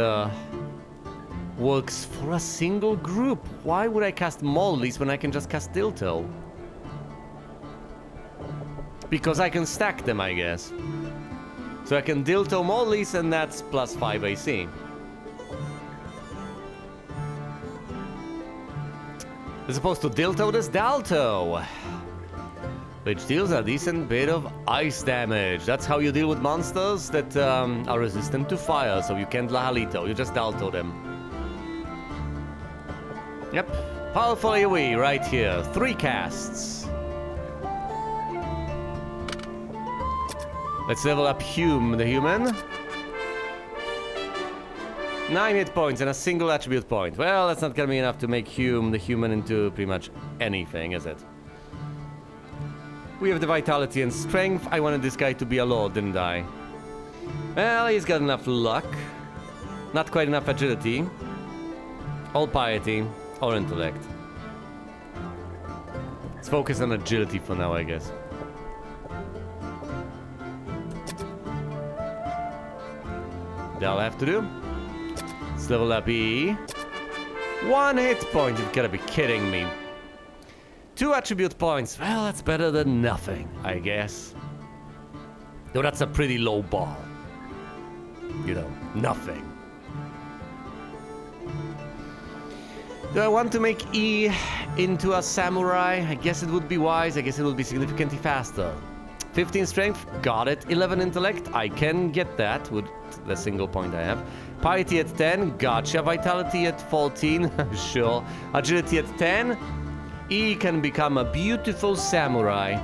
works for a single group. Why would I cast Morlis when I can just cast Dilto? Because I can stack them, I guess. So I can Dilto Morlis and that's +5 AC. As opposed to Dilto, there's Dalto, which deals a decent bit of ice damage. That's how you deal with monsters that are resistant to fire, so you can't Lahalito, you just Dalto them. Yep, powerful AoE right here, 3 casts. Let's level up Hume the human. 9 hit points and a single attribute point. Well, that's not gonna be enough to make Hume the human into pretty much anything, is it? We have the vitality and strength. I wanted this guy to be a lord, didn't I? Well, he's got enough luck. Not quite enough agility. All piety or intellect. Let's focus on agility for now, I guess. That'll have to do. Let's level up E. 1 hit point, you've gotta be kidding me. 2 attribute points, well, that's better than nothing, I guess. Though that's a pretty low bar. You know, nothing. Do I want to make E into a samurai? I guess it would be wise, I guess it would be significantly faster. 15 strength, got it. 11 intellect, I can get that with the single point I have. Piety at 10, gotcha. Vitality at 14, sure. Agility at 10, E can become a beautiful samurai.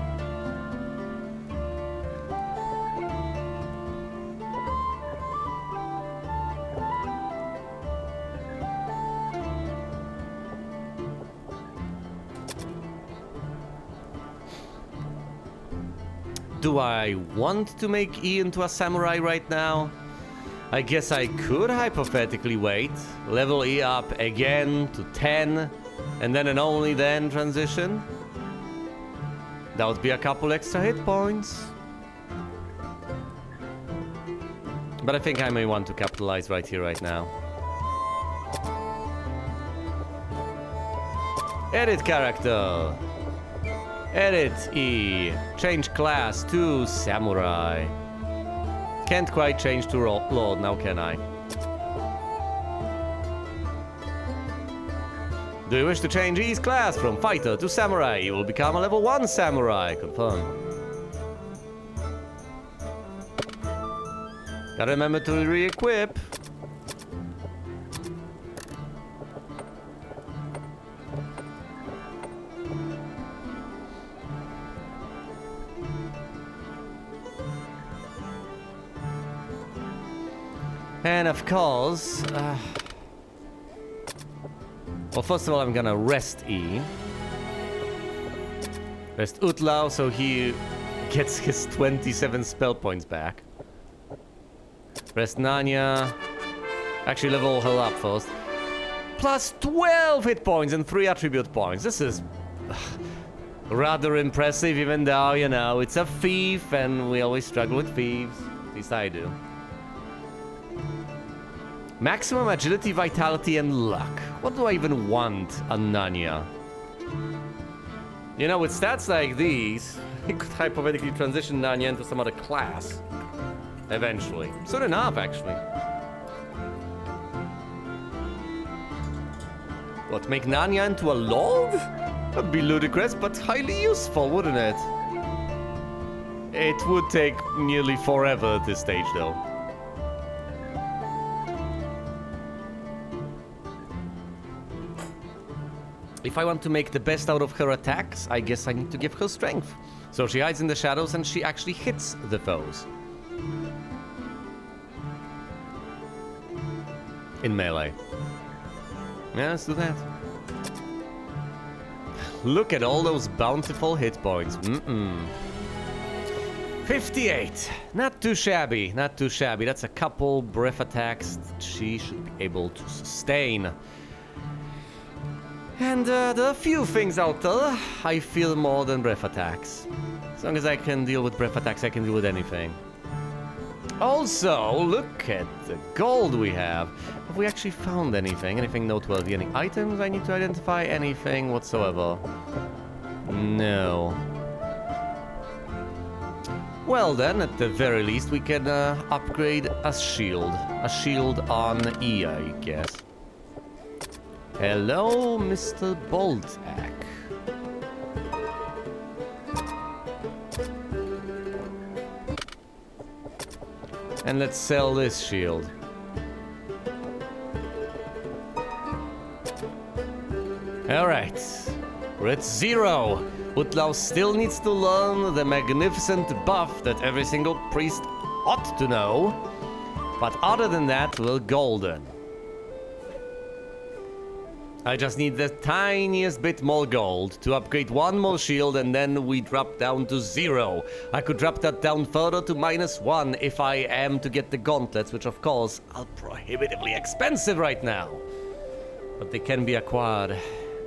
Do I want to make E into a samurai right now? I guess I could hypothetically wait, level E up again to 10, and then and only then transition. That would be a couple extra hit points. But I think I may want to capitalize right here, right now. Edit character. Edit E. Change class to samurai. Can't quite change to lord now, can I? Do you wish to change E's class from fighter to samurai? You will become a level 1 samurai. Confirm. Gotta remember to re-equip. And of course... well, first of all, I'm gonna rest E. Rest Utlau, so he gets his 27 spell points back. Rest Nanya. Actually, level her up first. Plus 12 hit points and 3 attribute points. This is rather impressive, even though, you know, it's a thief and we always struggle with thieves. At least I do. Maximum agility, vitality, and luck. What do I even want on Nanya? You know, with stats like these, you could hypothetically transition Nanya into some other class. Eventually. Soon enough, actually. What, make Nanya into a lord? That'd be ludicrous, but highly useful, wouldn't it? It would take nearly forever at this stage, though. If I want to make the best out of her attacks, I guess I need to give her strength. So she hides in the shadows and she actually hits the foes. In melee. Yeah, let's do that. Look at all those bountiful hit points. 58. Not too shabby, not too shabby. That's a couple breath attacks that she should be able to sustain. And there are a few things out there I feel more than breath attacks. As long as I can deal with breath attacks, I can deal with anything. Also, look at the gold we have. Have we actually found anything? Anything noteworthy? Any items I need to identify? Anything whatsoever? No. Well then, at the very least, we can upgrade a shield. A shield on E, I guess. Hello, Mr. Boltak. And let's sell this shield. Alright. We're at 0. Utlau still needs to learn the magnificent buff that every single priest ought to know. But other than that, we're golden. I just need the tiniest bit more gold to upgrade one more shield and then we drop down to 0. I could drop that down further to -1 if I am to get the gauntlets, which of course are prohibitively expensive right now. But they can be acquired,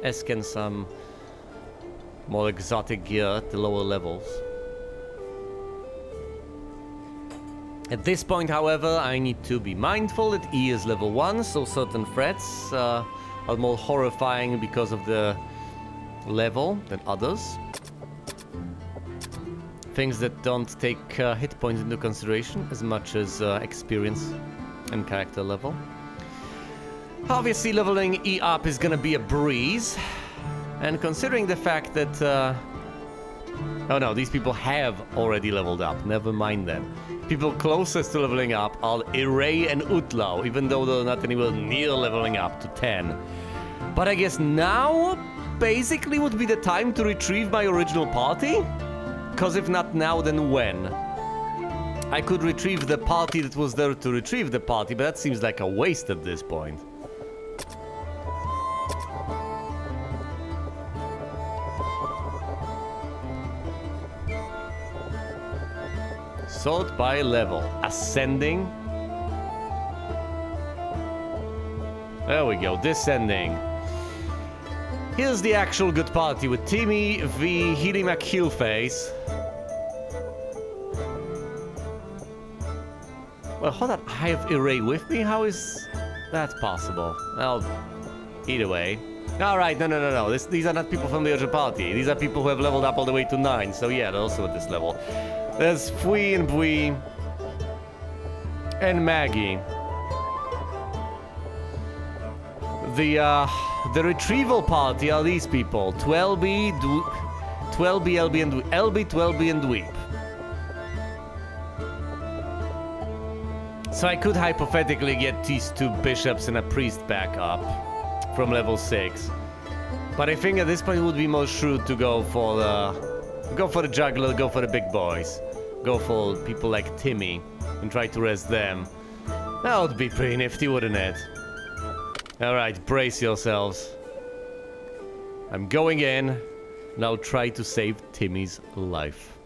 as can some more exotic gear at the lower levels. At this point, however, I need to be mindful that E is level 1, so certain threats are more horrifying because of the level than others. Things that don't take hit points into consideration as much as experience and character level. Obviously, leveling E up is gonna be a breeze. And considering the fact that... oh no, these people have already leveled up. Never mind then. People closest to leveling up are Iray and Utlau, even though they're not anywhere near leveling up to 10. But I guess now, basically, would be the time to retrieve my original party? Because if not now, then when? I could retrieve the party that was there to retrieve the party, but that seems like a waste at this point. Sort by level. Ascending. There we go. Descending. Here's the actual good party with Timmy v. Healy McHeelface. Well, hold on. I have Iray with me? How is that possible? Well, either way. Alright, no. These are not people from the original party. These are people who have leveled up all the way to 9. So yeah, they're also at this level. There's Fui and Bui. And Maggie. The retrieval party are these people. 12B, LB, and LB, 12B, and Dweep. So I could hypothetically get these 2 bishops and a priest back up from level 6. But I think at this point it would be more shrewd to go for the juggler, go for the big boys. Go for people like Timmy and try to rest them. That would be pretty nifty, wouldn't it? Alright, brace yourselves. I'm going in, and I'll try to save Timmy's life.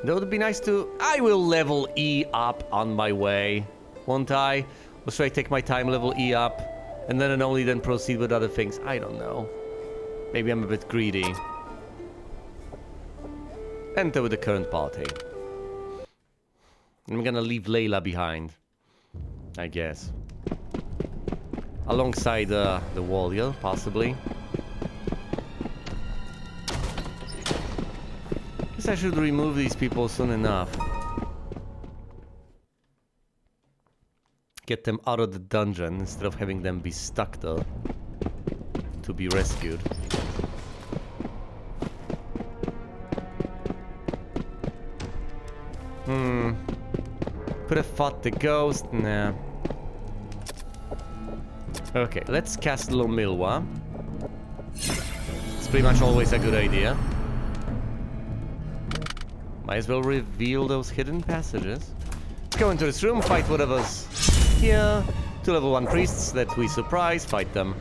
That would be nice to... I will level E up on my way, won't I? Or should I take my time, level E up, and then and only then proceed with other things? I don't know. Maybe I'm a bit greedy. Enter with the current party. I'm gonna leave Layla behind, I guess. Alongside the warrior, possibly. Guess I should remove these people soon enough. Get them out of the dungeon instead of having them be stuck there to be rescued. Could have fought the ghost. Nah. Okay, let's cast Lomilwa. It's pretty much always a good idea. Might as well reveal those hidden passages. Let's go into this room, fight whatever's here. 2 level 1 priests that we surprise, fight them.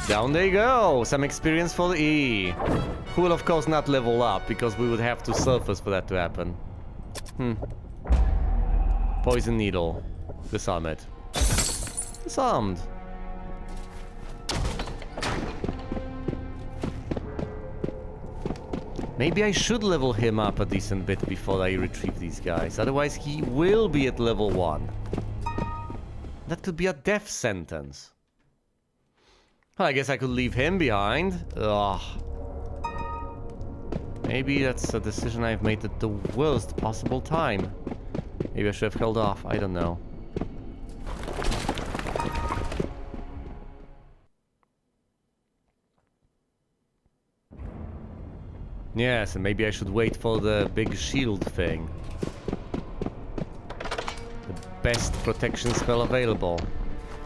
Down they go! Some experience for the E. Who will of course not level up, because we would have to surface for that to happen. Poison needle. Disarm it. Disarmed. Maybe I should level him up a decent bit before I retrieve these guys. Otherwise he will be at level 1. That could be a death sentence. Well, I guess I could leave him behind. Ugh. Maybe that's a decision I've made at the worst possible time. Maybe I should have held off. I don't know. Yes, and maybe I should wait for the big shield thing. The best protection spell available.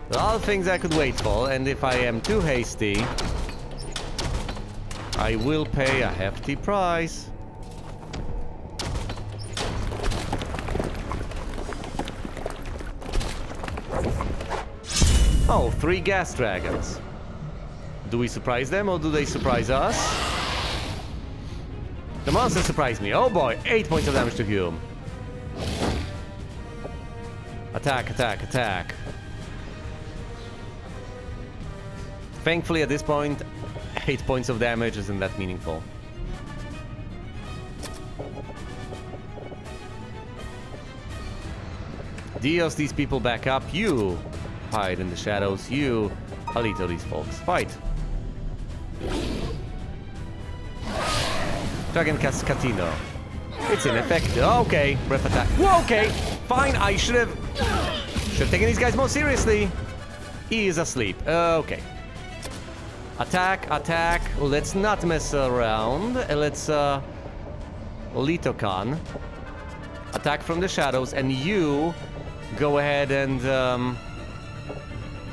There are things I could wait for, and if I am too hasty, I will pay a hefty price. Oh, 3 gas dragons. Do we surprise them or do they surprise us? The monster surprised me. Oh boy, 8 points of damage to Hume. Attack, attack, attack. Thankfully at this point, 8 points of damage isn't that meaningful. Deals these people back up. You hide in the shadows. You Alito these folks. Fight. Dragon Cascatino. It's ineffective. Okay, breath attack. Whoa, okay, fine. I should have taken these guys more seriously. He is asleep. Okay. Attack, attack. Let's not mess around. Let's Litokan. Attack from the shadows, and you go ahead and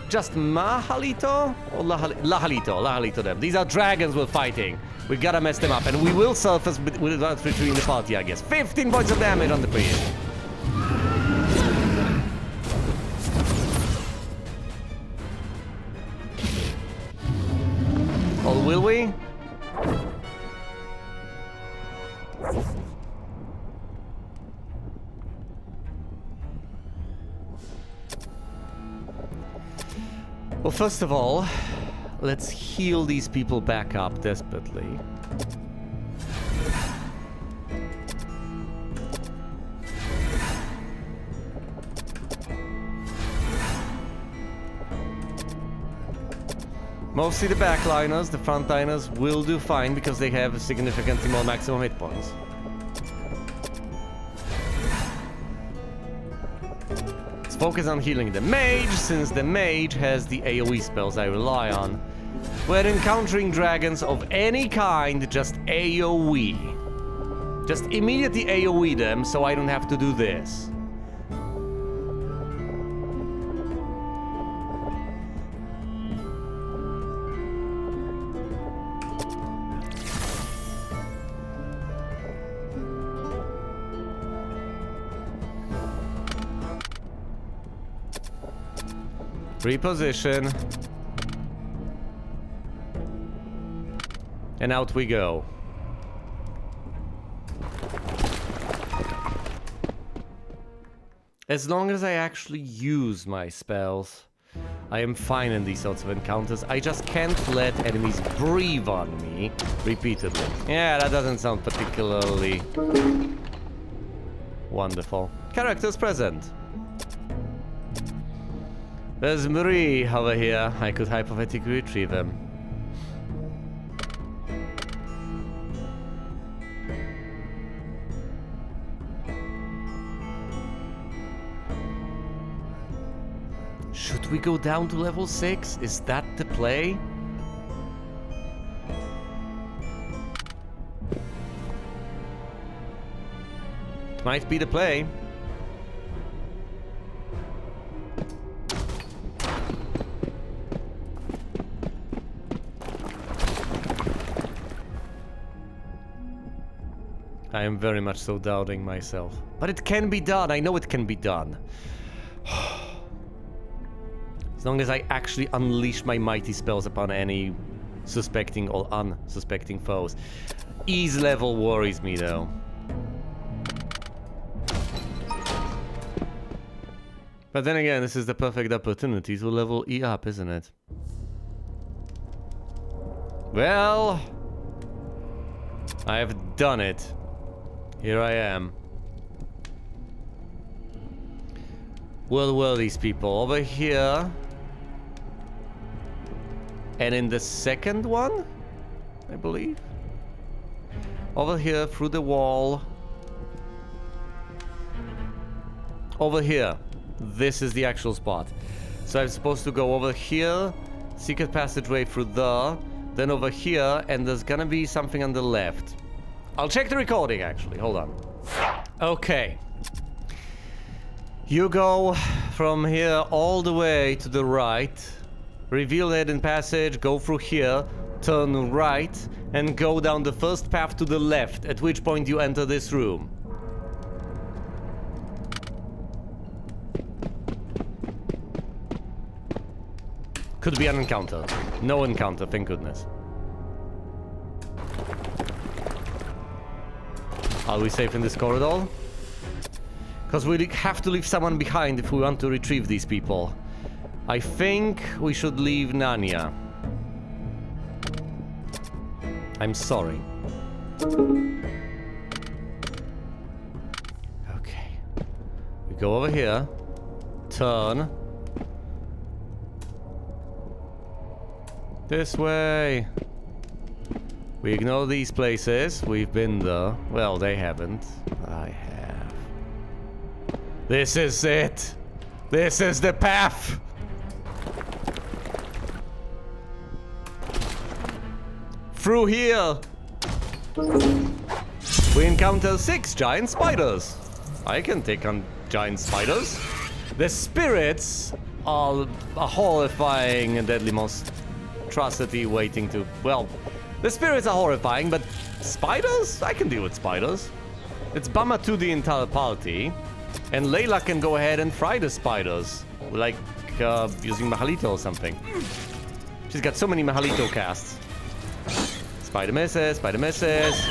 just Mahalito or Lahalito them. These are dragons we're fighting. We gotta mess them up, and we will surface without between the party, I guess. 15 points of damage on the priest. Or will we? Well, first of all, let's heal these people back up desperately. Mostly the backliners, the frontliners will do fine because they have significantly more maximum hit points. Let's focus on healing the mage, since the mage has the AoE spells I rely on. When encountering dragons of any kind, just AoE. Just immediately AoE them so I don't have to do this. Reposition. And out we go. As long as I actually use my spells, I am fine in these sorts of encounters. I just can't let enemies breathe on me repeatedly. Yeah, that doesn't sound particularly wonderful. Characters present. There's Marie over here. I could hypothetically retrieve him. Should we go down to level 6? Is that the play? It might be the play. I am very much so doubting myself. But it can be done. I know it can be done. As long as I actually unleash my mighty spells upon any suspecting or unsuspecting foes. Ease level worries me though. But then again, this is the perfect opportunity to level E up, isn't it? Well, I have done it. Here I am. Where were these people? Over here. And in the second one, I believe. Over here, through the wall. Over here. This is the actual spot. So I'm supposed to go over here, secret passageway through there, then over here, and there's gonna be something on the left. I'll check the recording, actually. Hold on. Okay. You go from here all the way to the right. Reveal the hidden passage, go through here, turn right, and go down the first path to the left, at which point you enter this room. Could be an encounter. No encounter, thank goodness. Are we safe in this corridor? Because we have to leave someone behind if we want to retrieve these people. I think we should leave Nanya. I'm sorry. Okay. We go over here. Turn. This way. We ignore these places. We've been there. Well, they haven't. I have. This is it. This is the path. Through here. We encounter 6 giant spiders. I can take on giant spiders. The spirits are a horrifying and deadly monstrosity waiting to... Well, the spirits are horrifying, but spiders? I can deal with spiders. It's bummer to the entire party. And Layla can go ahead and fry the spiders. Like using Mahalito or something. She's got so many Mahalito casts. Spider misses, spider misses.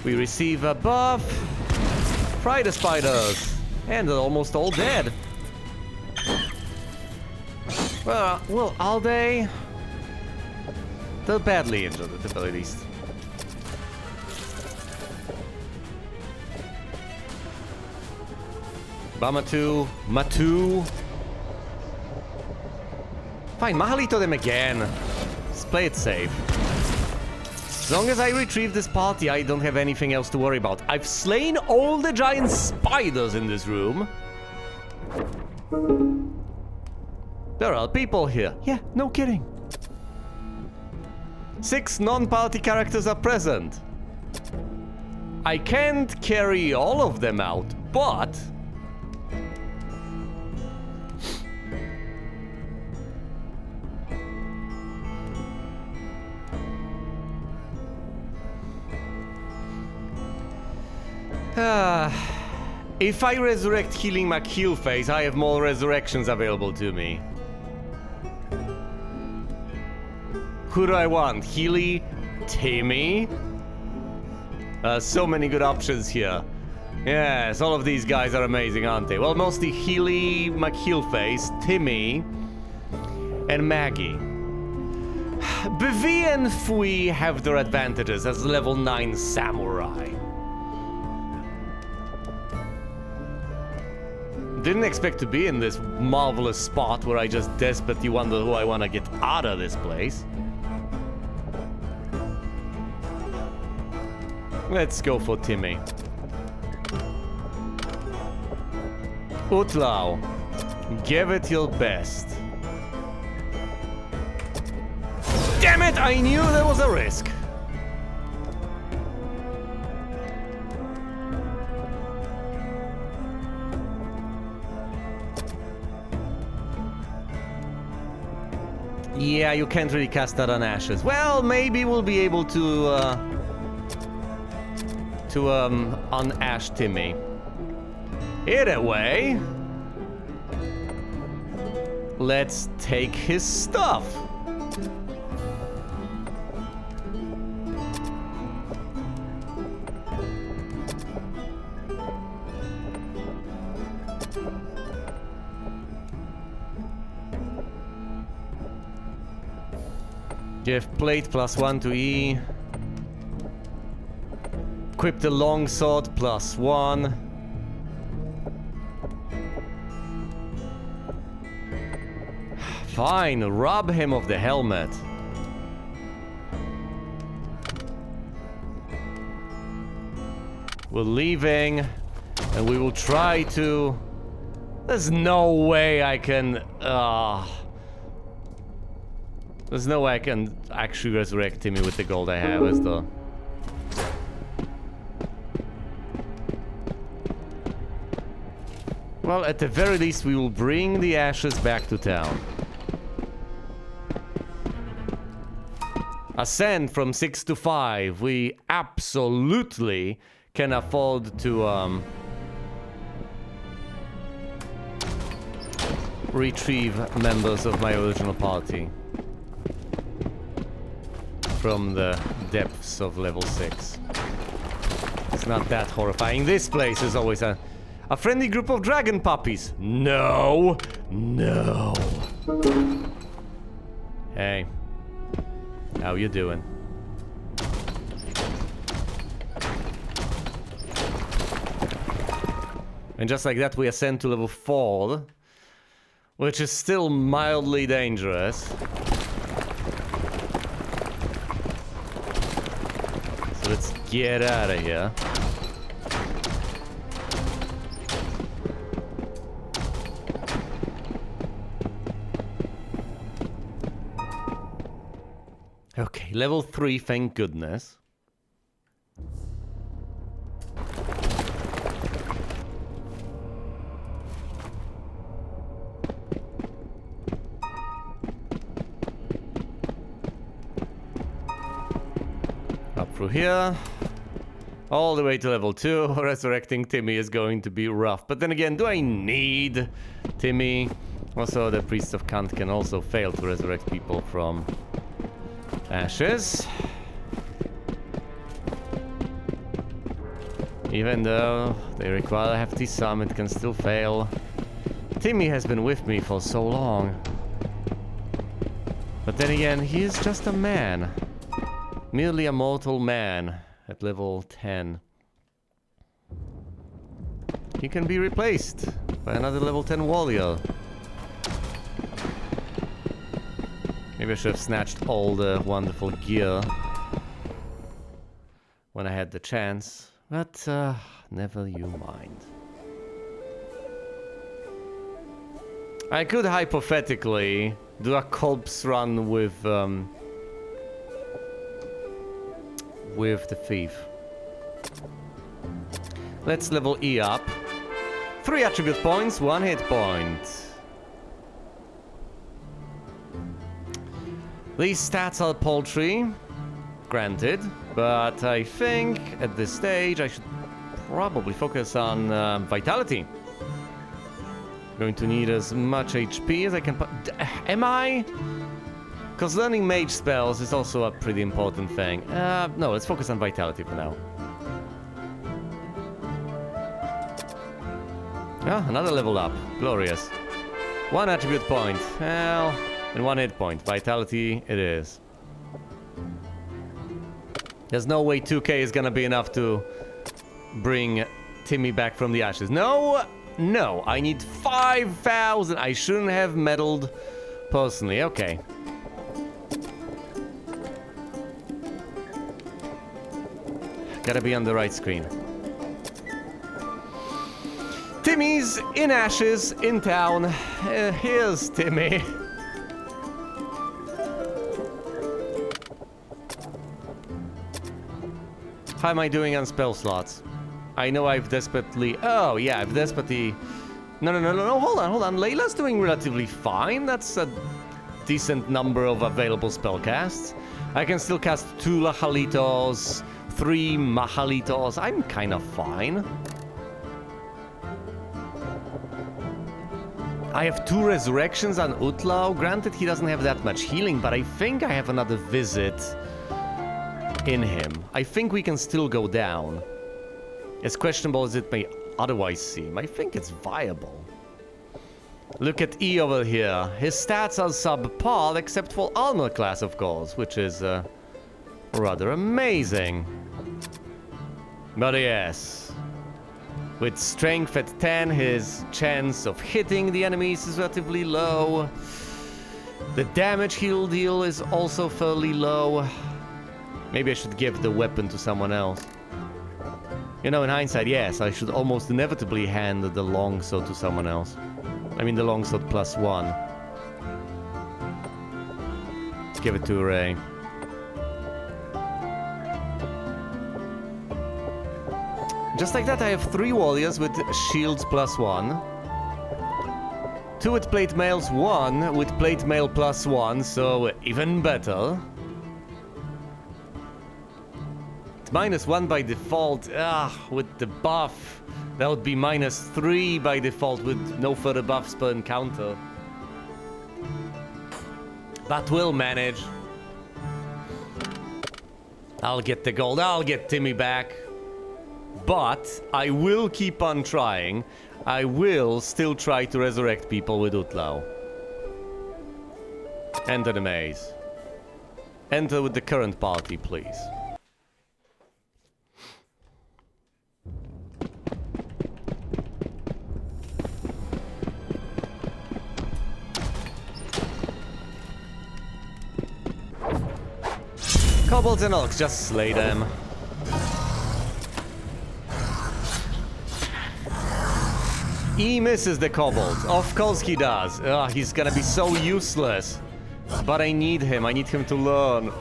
We receive a buff. Fry the spiders. And they're almost all dead. Well, are they? They're badly injured at the very least. Bamatu, Matu. Fine, Mahalito them again. Let's play it safe. As long as I retrieve this party, I don't have anything else to worry about. I've slain all the giant spiders in this room. There are people here. Yeah, no kidding. 6 non-party characters are present. I can't carry all of them out, but... if I resurrect healing my heal phase, I have more resurrections available to me. Who do I want? Healy? Timmy? So many good options here. Yes, all of these guys are amazing, aren't they? Well, mostly Healy, McHeelface, Timmy, and Maggie. Bvi and Fui have their advantages as level 9 samurai. Didn't expect to be in this marvelous spot where I just desperately wonder who I want to get out of this place. Let's go for Timmy. Utlau, give it your best. Damn it, I knew there was a risk. Yeah, you can't really cast that on Ashes. Well, maybe we'll be able to un-Ash Timmy. Either way, let's take his stuff. Give plate +1 to E. Equip the longsword +1. Fine, rob him of the helmet. We're leaving, and we will try to... There's no way I can... There's no way I can actually resurrect Timmy with the gold I have, is there? Well, at the very least, we will bring the Ashes back to town. Ascend from 6 to 5. We absolutely can afford to retrieve members of my original party from the depths of level 6. It's not that horrifying. This place is always a friendly group of dragon puppies. No, no. Hey, how you doing? And just like that, we ascend to level 4, which is still mildly dangerous. So let's get out of here. Okay, level 3, thank goodness. Up through here. All the way to level 2. Resurrecting Timmy is going to be rough. But then again, do I need Timmy? Also, the Priest of Kant can also fail to resurrect people from Ashes. Even though they require a hefty sum, it can still fail. Timmy has been with me for so long. But then again, he is just a man. Merely a mortal man at level 10. He can be replaced by another level 10 warrior. Maybe I should have snatched all the wonderful gear when I had the chance, but never you mind. I could hypothetically do a corpse run with the thief. Let's level E up. 3 attribute points, 1 hit point. These stats are paltry, granted, but I think at this stage I should probably focus on vitality. Going to need as much HP as I can. Am I Because learning mage spells is also a pretty important thing. No, let's focus on vitality for now. Ah, another level up. Glorious. 1 attribute point. Well, and 1 hit point. Vitality it is. There's no way 2k is gonna be enough to bring Timmy back from the ashes. No! No, I need 5,000. I shouldn't have meddled personally. Okay. Gotta be on the right screen. Timmy's in ashes, in town. Here's Timmy. How am I doing on spell slots? I know I've desperately... Oh, yeah, I've desperately... No, hold on. Layla's doing relatively fine. That's a decent number of available spell casts. I can still cast 2 Lajalitos, 3 Mahalitos. I'm kind of fine. I have 2 resurrections on Utlao. Granted, he doesn't have that much healing, but I think I have another visit in him. I think we can still go down. As questionable as it may otherwise seem, I think it's viable. Look at E over here. His stats are subpar, except for armor class, of course, which is rather amazing. But yes. With strength at 10, his chance of hitting the enemies is relatively low. The damage he'll deal is also fairly low. Maybe I should give the weapon to someone else. You know, in hindsight, yes, I should almost inevitably hand the longsword to someone else. I mean, the longsword +1. Let's give it to Ray. Just like that, I have 3 warriors with shields +1. 2 with plate mails, 1 with plate mail +1, so even better. It's -1 by default. With the buff, that would be -3 by default with no further buffs per encounter. But we'll manage. I'll get the gold, I'll get Timmy back. But I will keep on trying. I will still try to resurrect people with Utlao. Enter the maze. Enter with the current party, please. Kobolds and orcs, just slay them. He misses the kobold. Of course he does. He's gonna be so useless. But I need him. I need him to learn.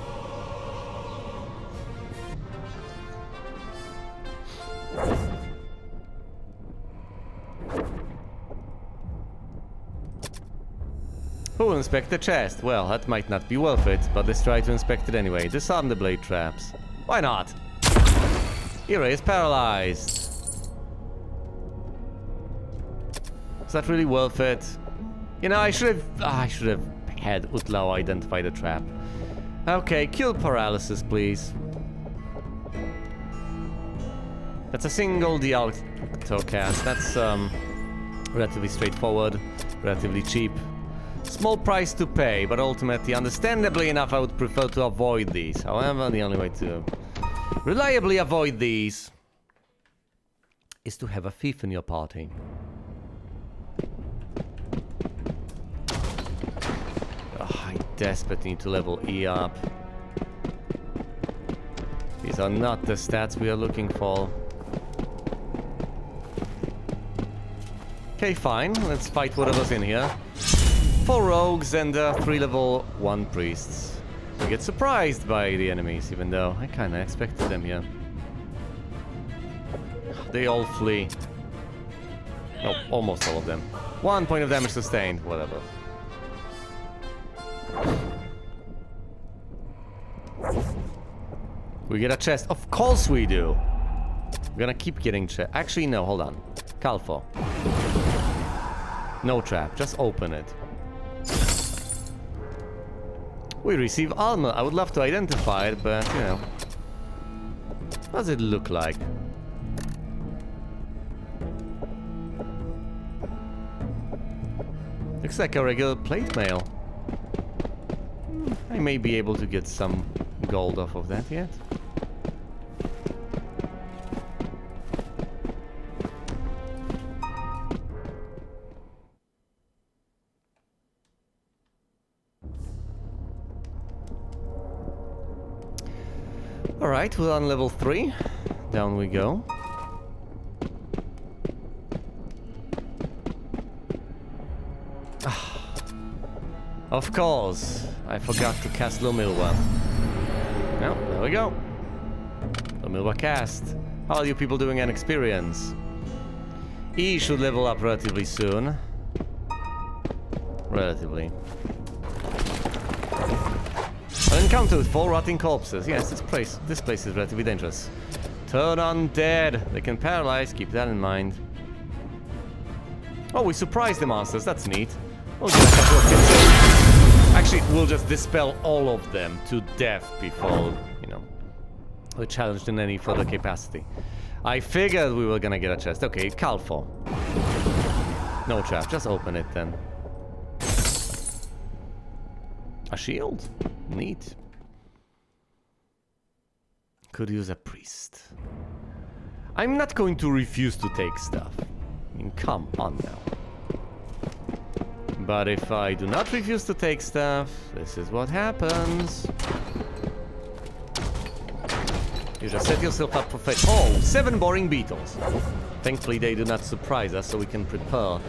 Who will inspect the chest? Well, that might not be worth it, but let's try to inspect it anyway. Disarm the blade traps. Why not? Ira is paralyzed. Is that really worth it? You know, I should have had Utlao identify the trap. Okay, kill paralysis, please. That's a single auto cast. That's relatively straightforward, relatively cheap. Small price to pay, but ultimately, understandably enough, I would prefer to avoid these. However, the only way to reliably avoid these is to have a thief in your party. I desperately need to level E up. These are not the stats we are looking for. Okay, fine. Let's fight whatever's in here. 4 rogues and 3 level 1 priests. We get surprised by the enemies, even though I kinda expected them here. They all flee. No, almost all of them. 1 point of damage sustained, whatever. We get a chest. Of course we do! We're gonna keep getting chest. Actually, no, hold on. Calfo. No trap, just open it. We receive armor. I would love to identify it, but, you know. What does it look like? Looks like a regular plate mail. I may be able to get some gold off of that yet. Alright, we're on level 3. Down we go. Of course, I forgot to cast Lomilwa. Well, there we go. Lomilwa cast. How are you people doing an experience? E should level up relatively soon. Relatively. An encounter with 4 rotting corpses. Yes, this place is relatively dangerous. Turn undead. They can paralyze, keep that in mind. Oh, we surprised the monsters, that's neat. We'll get a couple of hits in. Actually, we'll just dispel all of them to death before, you know, we're challenged in any further capacity. I figured we were gonna get a chest. Okay, Calfor. No trap, just open it then. A shield? Neat. Could use a priest. I'm not going to refuse to take stuff. I mean, come on now. But if I do not refuse to take stuff, this is what happens. You just set yourself up for fate. Oh, 7 boring beetles. Thankfully they do not surprise us, so we can prepare.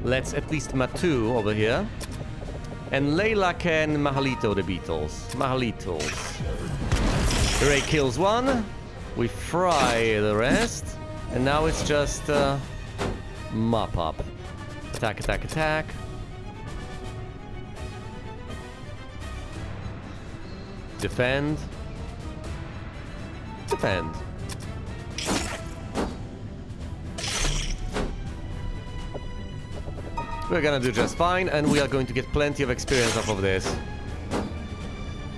Let's at least Matu over here. And Layla can Mahalito the beetles. Mahalitos. Ray kills 1. We fry the rest. And now it's just mop up. Attack, attack, attack. Defend. Defend. We're gonna do just fine, and we are going to get plenty of experience off of this.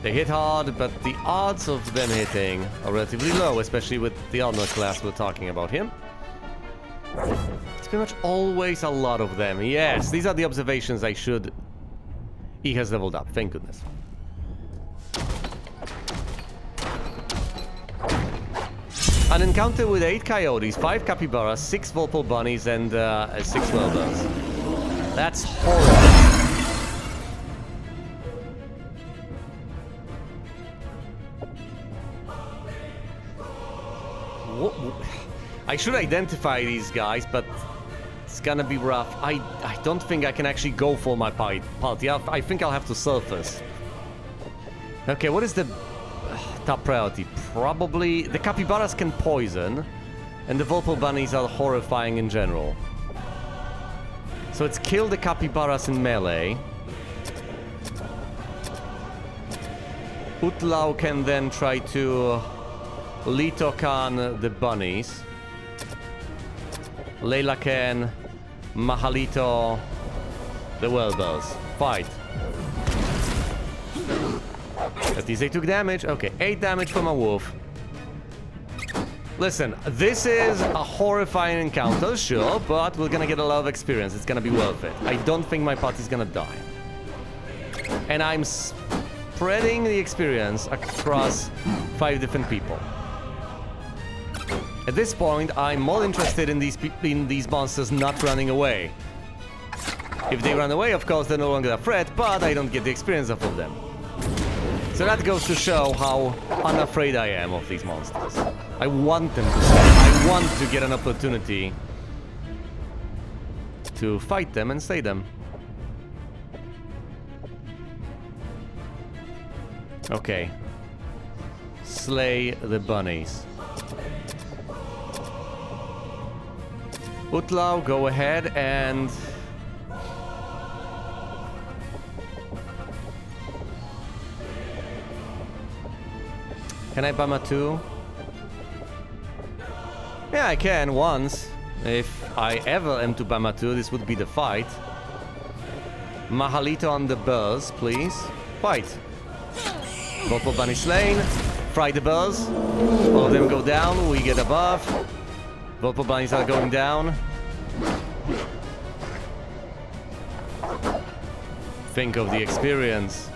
They hit hard, but the odds of them hitting are relatively low, especially with the armor class we're talking about here. It's pretty much always a lot of them. Yes, these are the observations I should... He has leveled up, thank goodness. An encounter with 8 coyotes, 5 capybaras, 6 vorpal bunnies, and 6 whalers. That's horrible. I should identify these guys, but it's gonna be rough. I don't think I can actually go for my party. I think I'll have to surface. Okay, what is the top priority? Probably the capybaras can poison, and the vorpal bunnies are horrifying in general. So it's kill the capybaras in melee. Utlau can then try to Litokan the bunnies. Layla can Mahalito the whalebells. Fight. At least they took damage. Okay, 8 damage from a wolf. Listen, this is a horrifying encounter, sure, but we're gonna get a lot of experience. It's gonna be worth it. I don't think my party's gonna die. And I'm spreading the experience across 5 different people. At this point, I'm more interested in these monsters not running away. If they run away, of course, they're no longer a threat, but I don't get the experience off of them. So that goes to show how unafraid I am of these monsters. I want them to stay. I want to get an opportunity to fight them and slay them. Okay. Slay the bunnies. Utlau, go ahead and... Can I Bamatu? Yeah, I can, once. If I ever am to Bamatu, this would be the fight. Mahalito on the buzz, please. Fight. Vocal Bunny slain. Fry the buzz. All of them go down. We get a buff. Vocal Bunnies are going down. Think of the experience.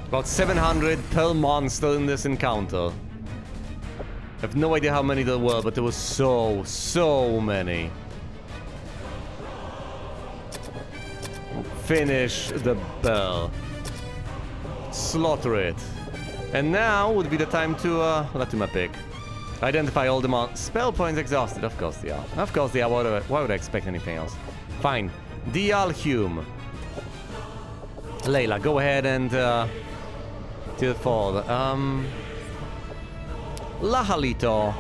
About 700 per monster in this encounter. I have no idea how many there were, but there were so many. Finish the bell. Slaughter it. And now would be the time to, not to my pick. Identify all the spell points exhausted. Of course they are. Of course they are. Why would I expect anything else? Fine. Dialhume. Layla, go ahead and, to the fall. Lahalito.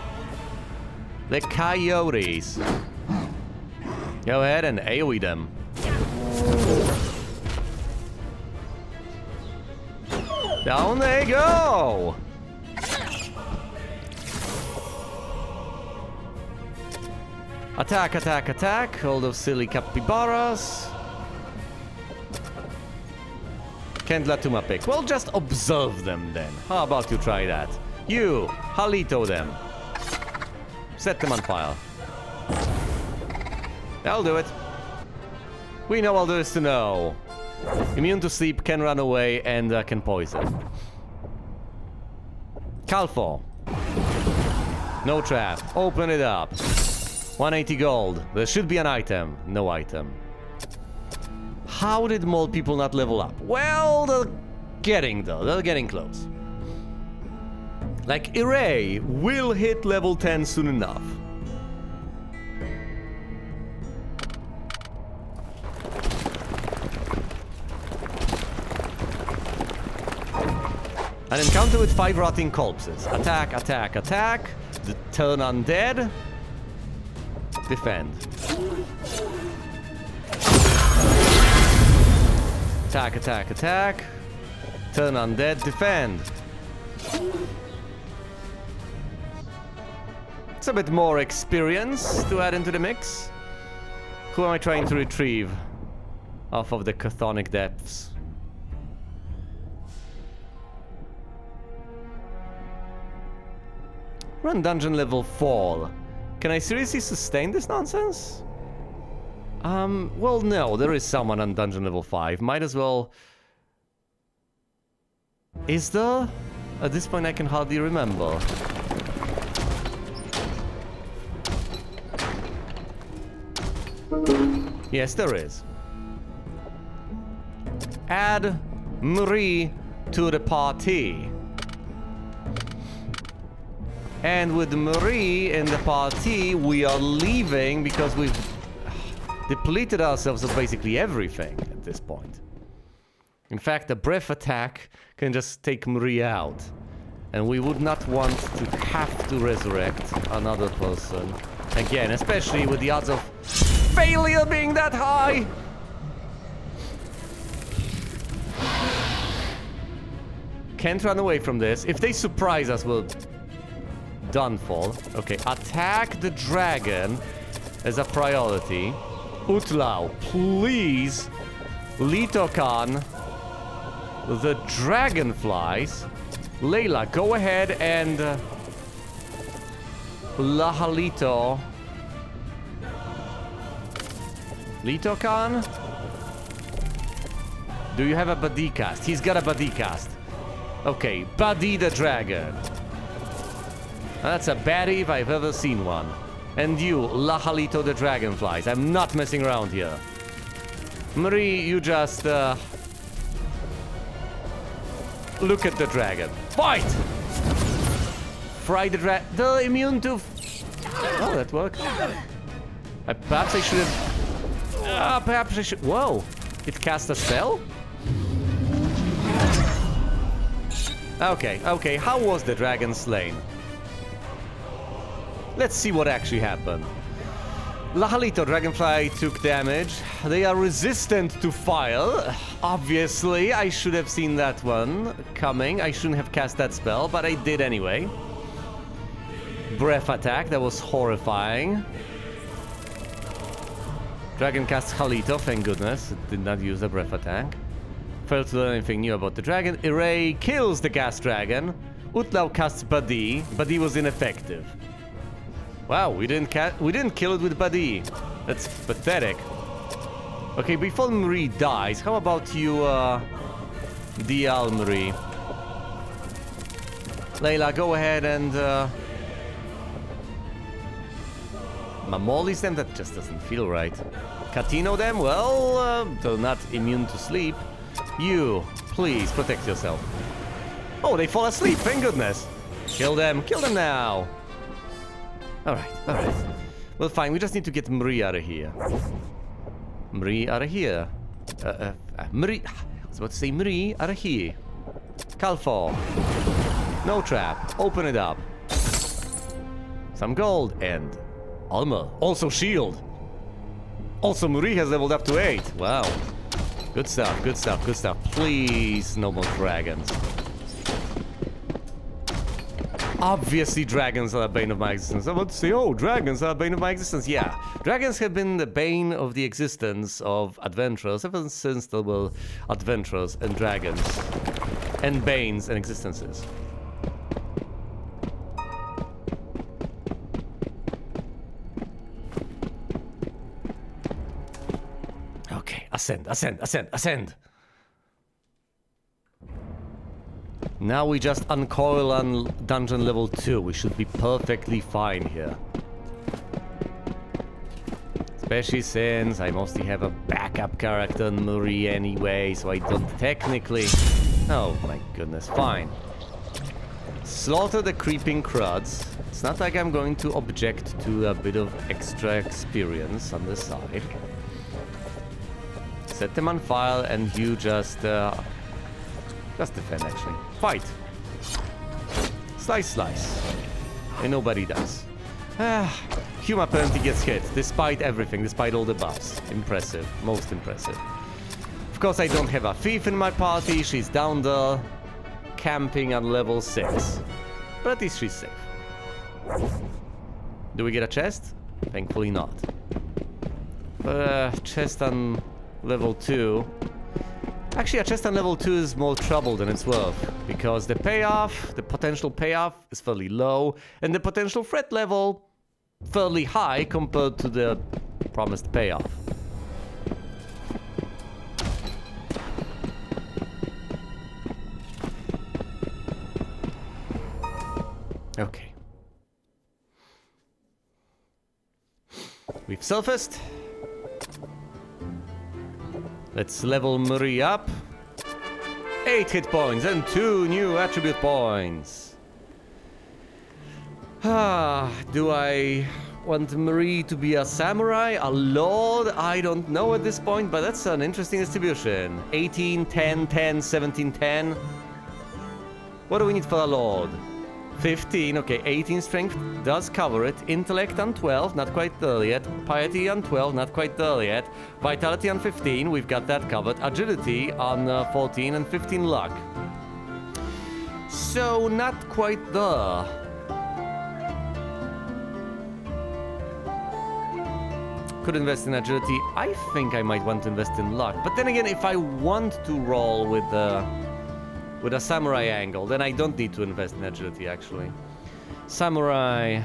The Coyotes. Go ahead and AoE them. Down they go! Attack, attack, attack. All those silly capybaras. Can't let Tuma pick. Well, just observe them then. How about you try that? You, Halito them. Set them on fire. I'll do it. We know all there is to know. Immune to sleep, can run away, and can poison. Calfo. No trap. Open it up. 180 gold. There should be an item. No item. How did mole people not level up? Well, they're getting though. They're getting close. Like, Iray will hit level 10 soon enough. An encounter with 5 rotting corpses. Attack, attack, attack. Turn undead. Defend. Attack, attack, attack. Turn undead, defend. It's a bit more experience to add into the mix. Who am I trying to retrieve off of the chthonic depths? Run dungeon level 4. Can I seriously sustain this nonsense? Well, no, there is someone on dungeon level 5. Might as well... Is there? At this point I can hardly remember. Yes, there is. Add Marie to the party. And with Marie in the party, we are leaving because we've depleted ourselves of basically everything at this point. In fact, a breath attack can just take Marie out. And we would not want to have to resurrect another person. Again, especially with the odds of failure being that high. Can't run away from this. If they surprise us, we'll... done for. Okay, attack the dragon as a priority. Utlau, please. Litokan, the dragonflies. Layla, go ahead and Lahalito. Litokan? Do you have a Badi cast? He's got a Badi cast. Okay, Badi the dragon. That's a baddie if I've ever seen one. And you, Lahalito the dragonflies. I'm not messing around here. Marie, you just, look at the dragon. Fight! Fry the dragon. They're immune to... Oh, that worked. Perhaps I should have... perhaps I should... Whoa! It cast a spell? Okay, okay. How was the dragon slain? Let's see what actually happened. Lahalito Dragonfly took damage. They are resistant to fire. Obviously, I should have seen that one coming. I shouldn't have cast that spell, but I did anyway. Breath attack, that was horrifying. Dragon casts Halito, thank goodness. It did not use a breath attack. Failed to learn anything new about the dragon. Iray kills the gas dragon. Utlau casts Badi. Badi was ineffective. Wow, we didn't kill it with Badi. That's pathetic. Okay, before Marie dies, how about you, Dial Marie? Layla, go ahead and, Mamoli's them? That just doesn't feel right. Catino them? Well, they're not immune to sleep. You, please, protect yourself. Oh, they fall asleep, thank goodness. Kill them now. Alright. Well, fine, we just need to get Marie out of here. Marie out of here. Marie, I was about to say Marie out of here. Calfor. No trap, open it up. Some gold and armor. Also shield. Also, Marie has leveled up to 8. Wow. Good stuff. Please, no more dragons. Obviously, dragons are the bane of my existence. I'm about to say, oh, dragons are the bane of my existence. Yeah, dragons have been the bane of the existence of adventurers ever since there were adventurers and dragons. And banes and existences. Okay, ascend. Now we just uncoil on dungeon level 2. We should be perfectly fine here. Especially since I mostly have a backup character, Marie, anyway, so I don't technically... Oh my goodness, fine. Slaughter the creeping cruds. It's not like I'm going to object to a bit of extra experience on the side. Set them on fire and you just defend, actually. Fight! Slice. And nobody does. Huma apparently gets hit, despite everything, despite all the buffs. Impressive. Most impressive. Of course, I don't have a thief in my party. She's down there, camping on level 6. But at least she's safe. Do we get a chest? Thankfully not. But chest on level 2... Actually, a chest on level 2 is more trouble than it's worth, because the payoff, the potential payoff, is fairly low, and the potential threat level fairly high compared to the promised payoff. Okay. We've surfaced. Let's level Marie up. 8 hit points and 2 new attribute points. Do I want Marie to be a samurai, a lord? I don't know at this point, but that's an interesting distribution. 18, 10, 10, 17, 10. What do we need for a lord? 15, okay, 18 strength does cover it. Intellect on 12, not quite there yet. Piety on 12, not quite there yet. Vitality on 15, we've got that covered. Agility on 14 and 15 luck. So, not quite there. Could invest in agility. I think I might want to invest in luck. But then again, if I want to roll with a samurai angle, then I don't need to invest in agility, actually. Samurai...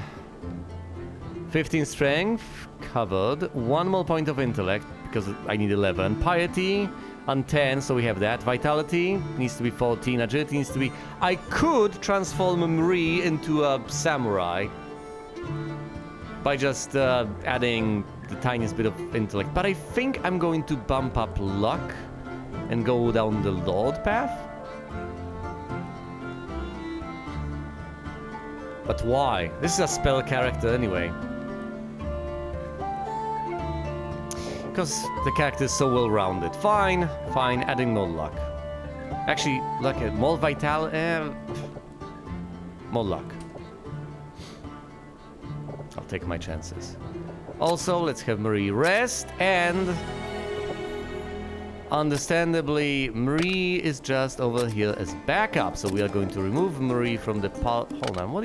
15 strength, covered. 1 more point of intellect, because I need 11. Piety, on 10, so we have that. Vitality, needs to be 14. Agility needs to be... I could transform Marie into a samurai by just adding the tiniest bit of intellect. But I think I'm going to bump up luck and go down the Lord path. But why? This is a spell character anyway. Because the character is so well-rounded. Fine, adding more luck. Actually, look at more vital... more luck. I'll take my chances. Also, let's have Marie rest, and... understandably, Marie is just over here as backup, so we are going to remove Marie from the Hold on, what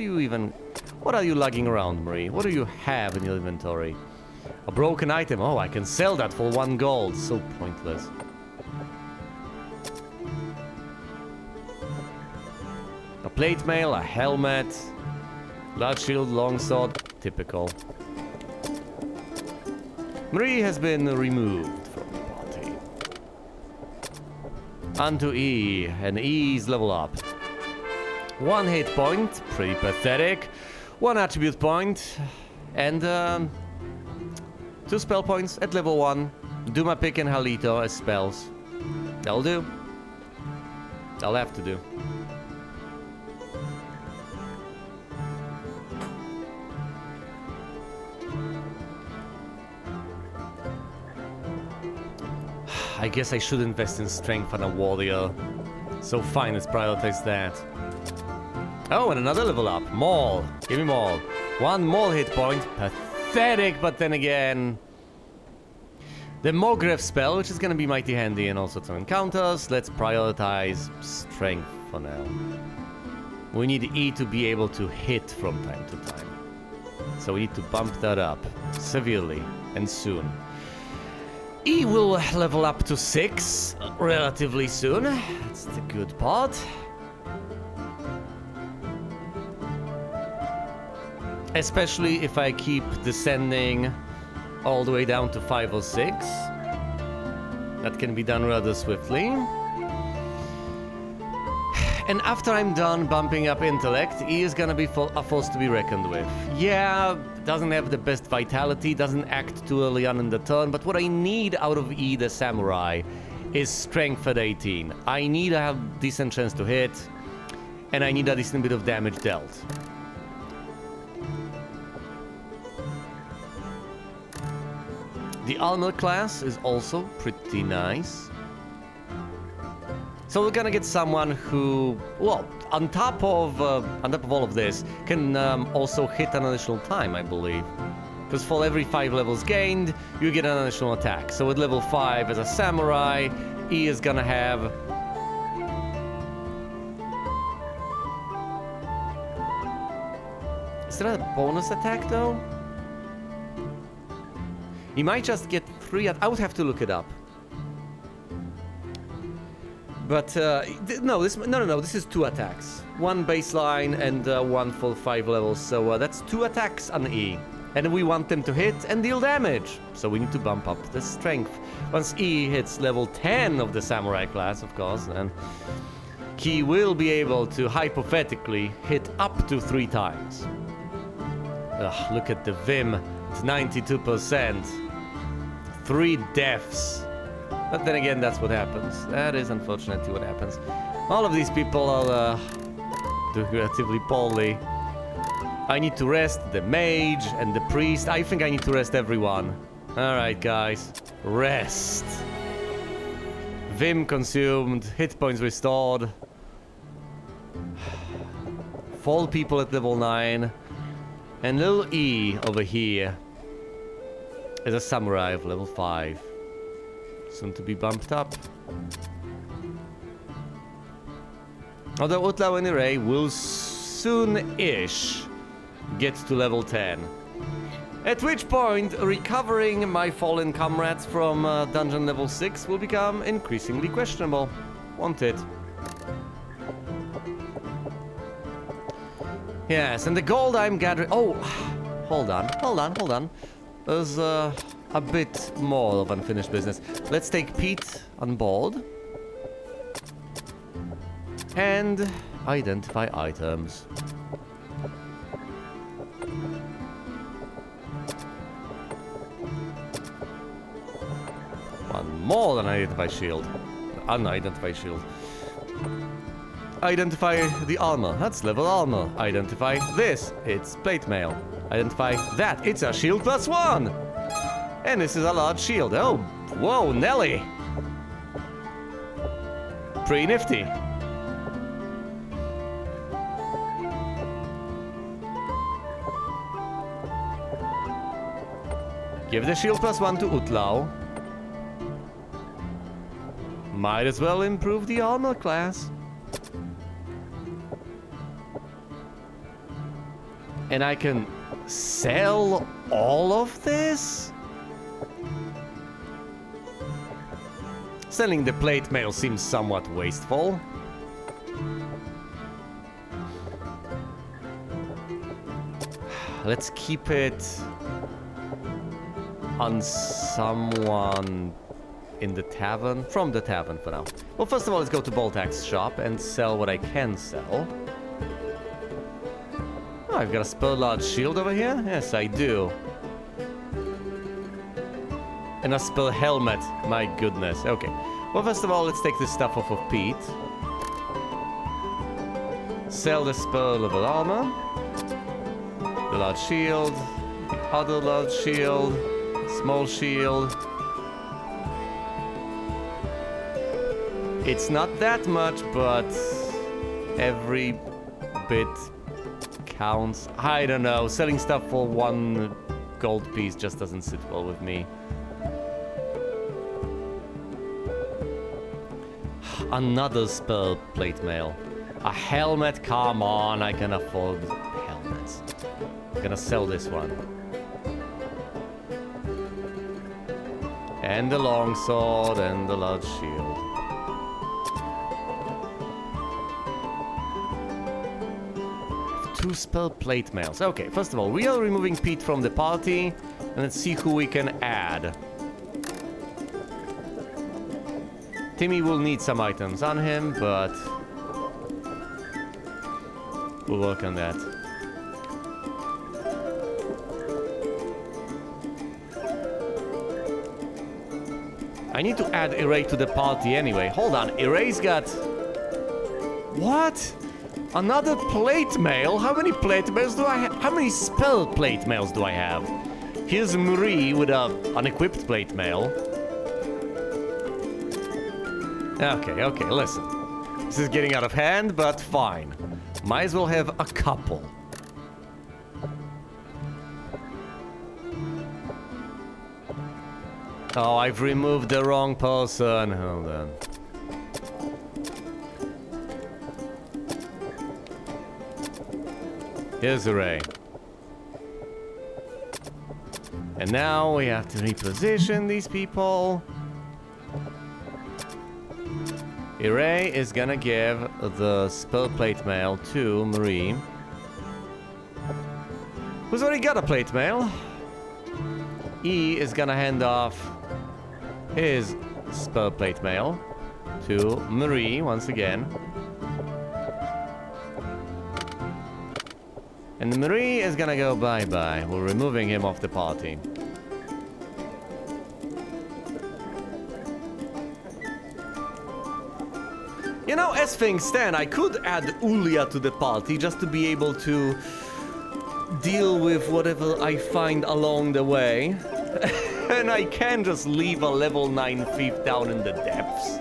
are you lugging around, Marie? What do you have in your inventory? A broken item. Oh, I can sell that for 1 gold. So pointless. A plate mail, a helmet, large shield, longsword. Typical. Marie has been removed from the party. Onto E, and E's level up. 1 hit point, pretty pathetic. 1 attribute point, and 2 spell points at level 1. Duma Pick and Halito as spells. That'll do. That'll have to do. I guess I should invest in strength on a warrior. So fine, let's prioritize that. Oh, and another level up. Maul. Give me Maul. 1 Maul hit point. Pathetic, but then again... The Mogref spell, which is gonna be mighty handy in all sorts of encounters. Let's prioritize strength for now. We need E to be able to hit from time to time. So we need to bump that up severely and soon. E will level up to 6 relatively soon. That's the good part. Especially if I keep descending all the way down to 5 or 6. That can be done rather swiftly. And after I'm done bumping up intellect, E is gonna be a force to be reckoned with. Yeah, doesn't have the best vitality, doesn't act too early on in the turn, but what I need out of E the Samurai is strength at 18. I need to have decent chance to hit, and I need a decent bit of damage dealt. The armor class is also pretty nice. So we're gonna get someone who, well, on top of all of this, can also hit an additional time, I believe. Because for every 5 levels gained, you get an additional attack. So at level 5 as a samurai, E is gonna have... Is that a bonus attack though? He might just get 3 I would have to look it up. But, no, this is 2 attacks. 1 baseline and 1 for 5 levels, so that's 2 attacks on E. And we want them to hit and deal damage, so we need to bump up the strength. Once E hits level 10 of the Samurai class, of course, then he will be able to, hypothetically, hit up to 3 times. Ugh, look at the Vim, it's 92%. 3 deaths. But then again, that's what happens. That is unfortunately what happens. All of these people are doing relatively poorly. I need to rest the mage and the priest. I think I need to rest everyone. Alright, guys. Rest. Vim consumed. Hit points restored. 4 people at level 9. And little E over here is a samurai of level 5. Soon to be bumped up. Although Utlau and Iray will soon-ish get to level 10. At which point, recovering my fallen comrades from dungeon level 6 will become increasingly questionable. Won't it? Yes, and the gold I'm gathering... Oh, hold on. There's a bit more of unfinished business. Let's take Pete on board. And identify items. One more than identify shield. Unidentified shield. Identify the armor. That's level armor. Identify this. It's plate mail. Identify that. It's a shield +1. And this is a large shield. Oh, whoa, Nelly. Pretty nifty. Give the shield +1 to Utlau. Might as well improve the armor class. And I can sell all of this? Selling the plate mail seems somewhat wasteful. Let's keep it on someone in the tavern. From the tavern for now. Well, first of all, let's go to Boltax's shop and sell what I can sell. Oh, I've got a spell large shield over here? Yes, I do. And a spell helmet. My goodness. Okay. Well, first of all, let's take this stuff off of Pete. Sell the spell level armor. The large shield. The other large shield. Small shield. It's not that much, but every bit counts. I don't know. Selling stuff for 1 gold piece just doesn't sit well with me. Another spell plate mail. A helmet? Come on, I can afford helmets. I'm gonna sell this one. And the longsword and the large shield. Two spell plate mails. Okay, first of all, we are removing Pete from the party. And let's see who we can add. Timmy will need some items on him, but we'll work on that. I need to add Iray to the party anyway. Hold on, Iray's got... What? Another plate mail? How many plate mails do I have? How many spell plate mails do I have? Here's Marie with a unequipped plate mail. Okay, listen. This is getting out of hand, but fine. Might as well have a couple. Oh, I've removed the wrong person. Hold on. Here's Iray. And now we have to reposition these people. Iray is gonna give the spell plate mail to Marie, who's already got a plate mail. E is gonna hand off his spell plate mail to Marie once again. And Marie is gonna go bye-bye. We're removing him off the party. You know, as things stand, I could add Ulia to the party just to be able to deal with whatever I find along the way. And I can just leave a level 9 thief down in the depths.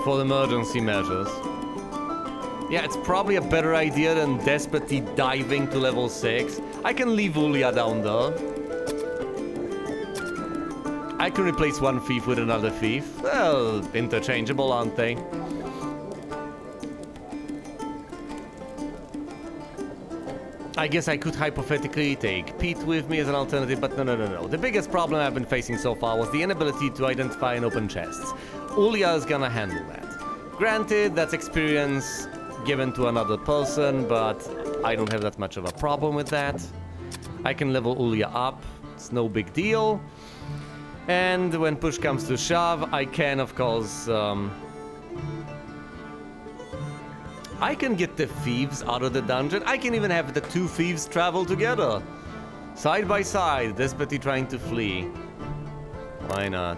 For emergency measures. Yeah, it's probably a better idea than desperately diving to level 6. I can leave Ulia down there. I can replace one thief with another thief. Well, interchangeable, aren't they? I guess I could hypothetically take Pete with me as an alternative, but no. The biggest problem I've been facing so far was the inability to identify and open chests. Ulia is gonna handle that. Granted, that's experience given to another person, but I don't have that much of a problem with that. I can level Ulia up. It's no big deal. And when push comes to shove, I can, of course, I can get the thieves out of the dungeon. I can even have the two thieves travel together. Side by side, desperately trying to flee. Why not?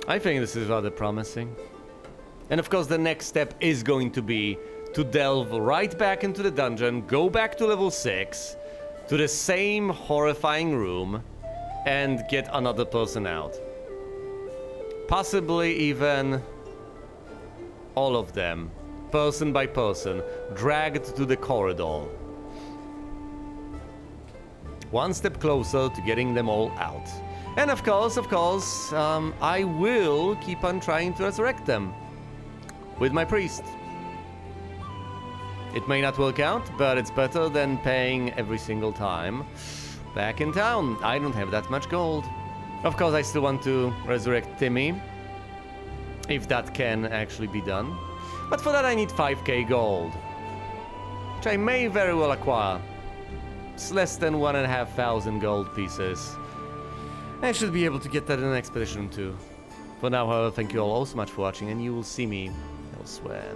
I think this is rather promising. And of course, the next step is going to be to delve right back into the dungeon, go back to level 6, to the same horrifying room, and get another person out. Possibly even all of them, person by person, dragged to the corridor. One step closer to getting them all out. And of course, I will keep on trying to resurrect them with my priest. It may not work out, but it's better than paying every single time. Back in town, I don't have that much gold. Of course, I still want to resurrect Timmy, if that can actually be done. But for that I need 5k gold, which I may very well acquire. It's less than 1,500 gold pieces. I should be able to get that in an expedition too. For now, however, thank you all so much for watching, and you will see me elsewhere.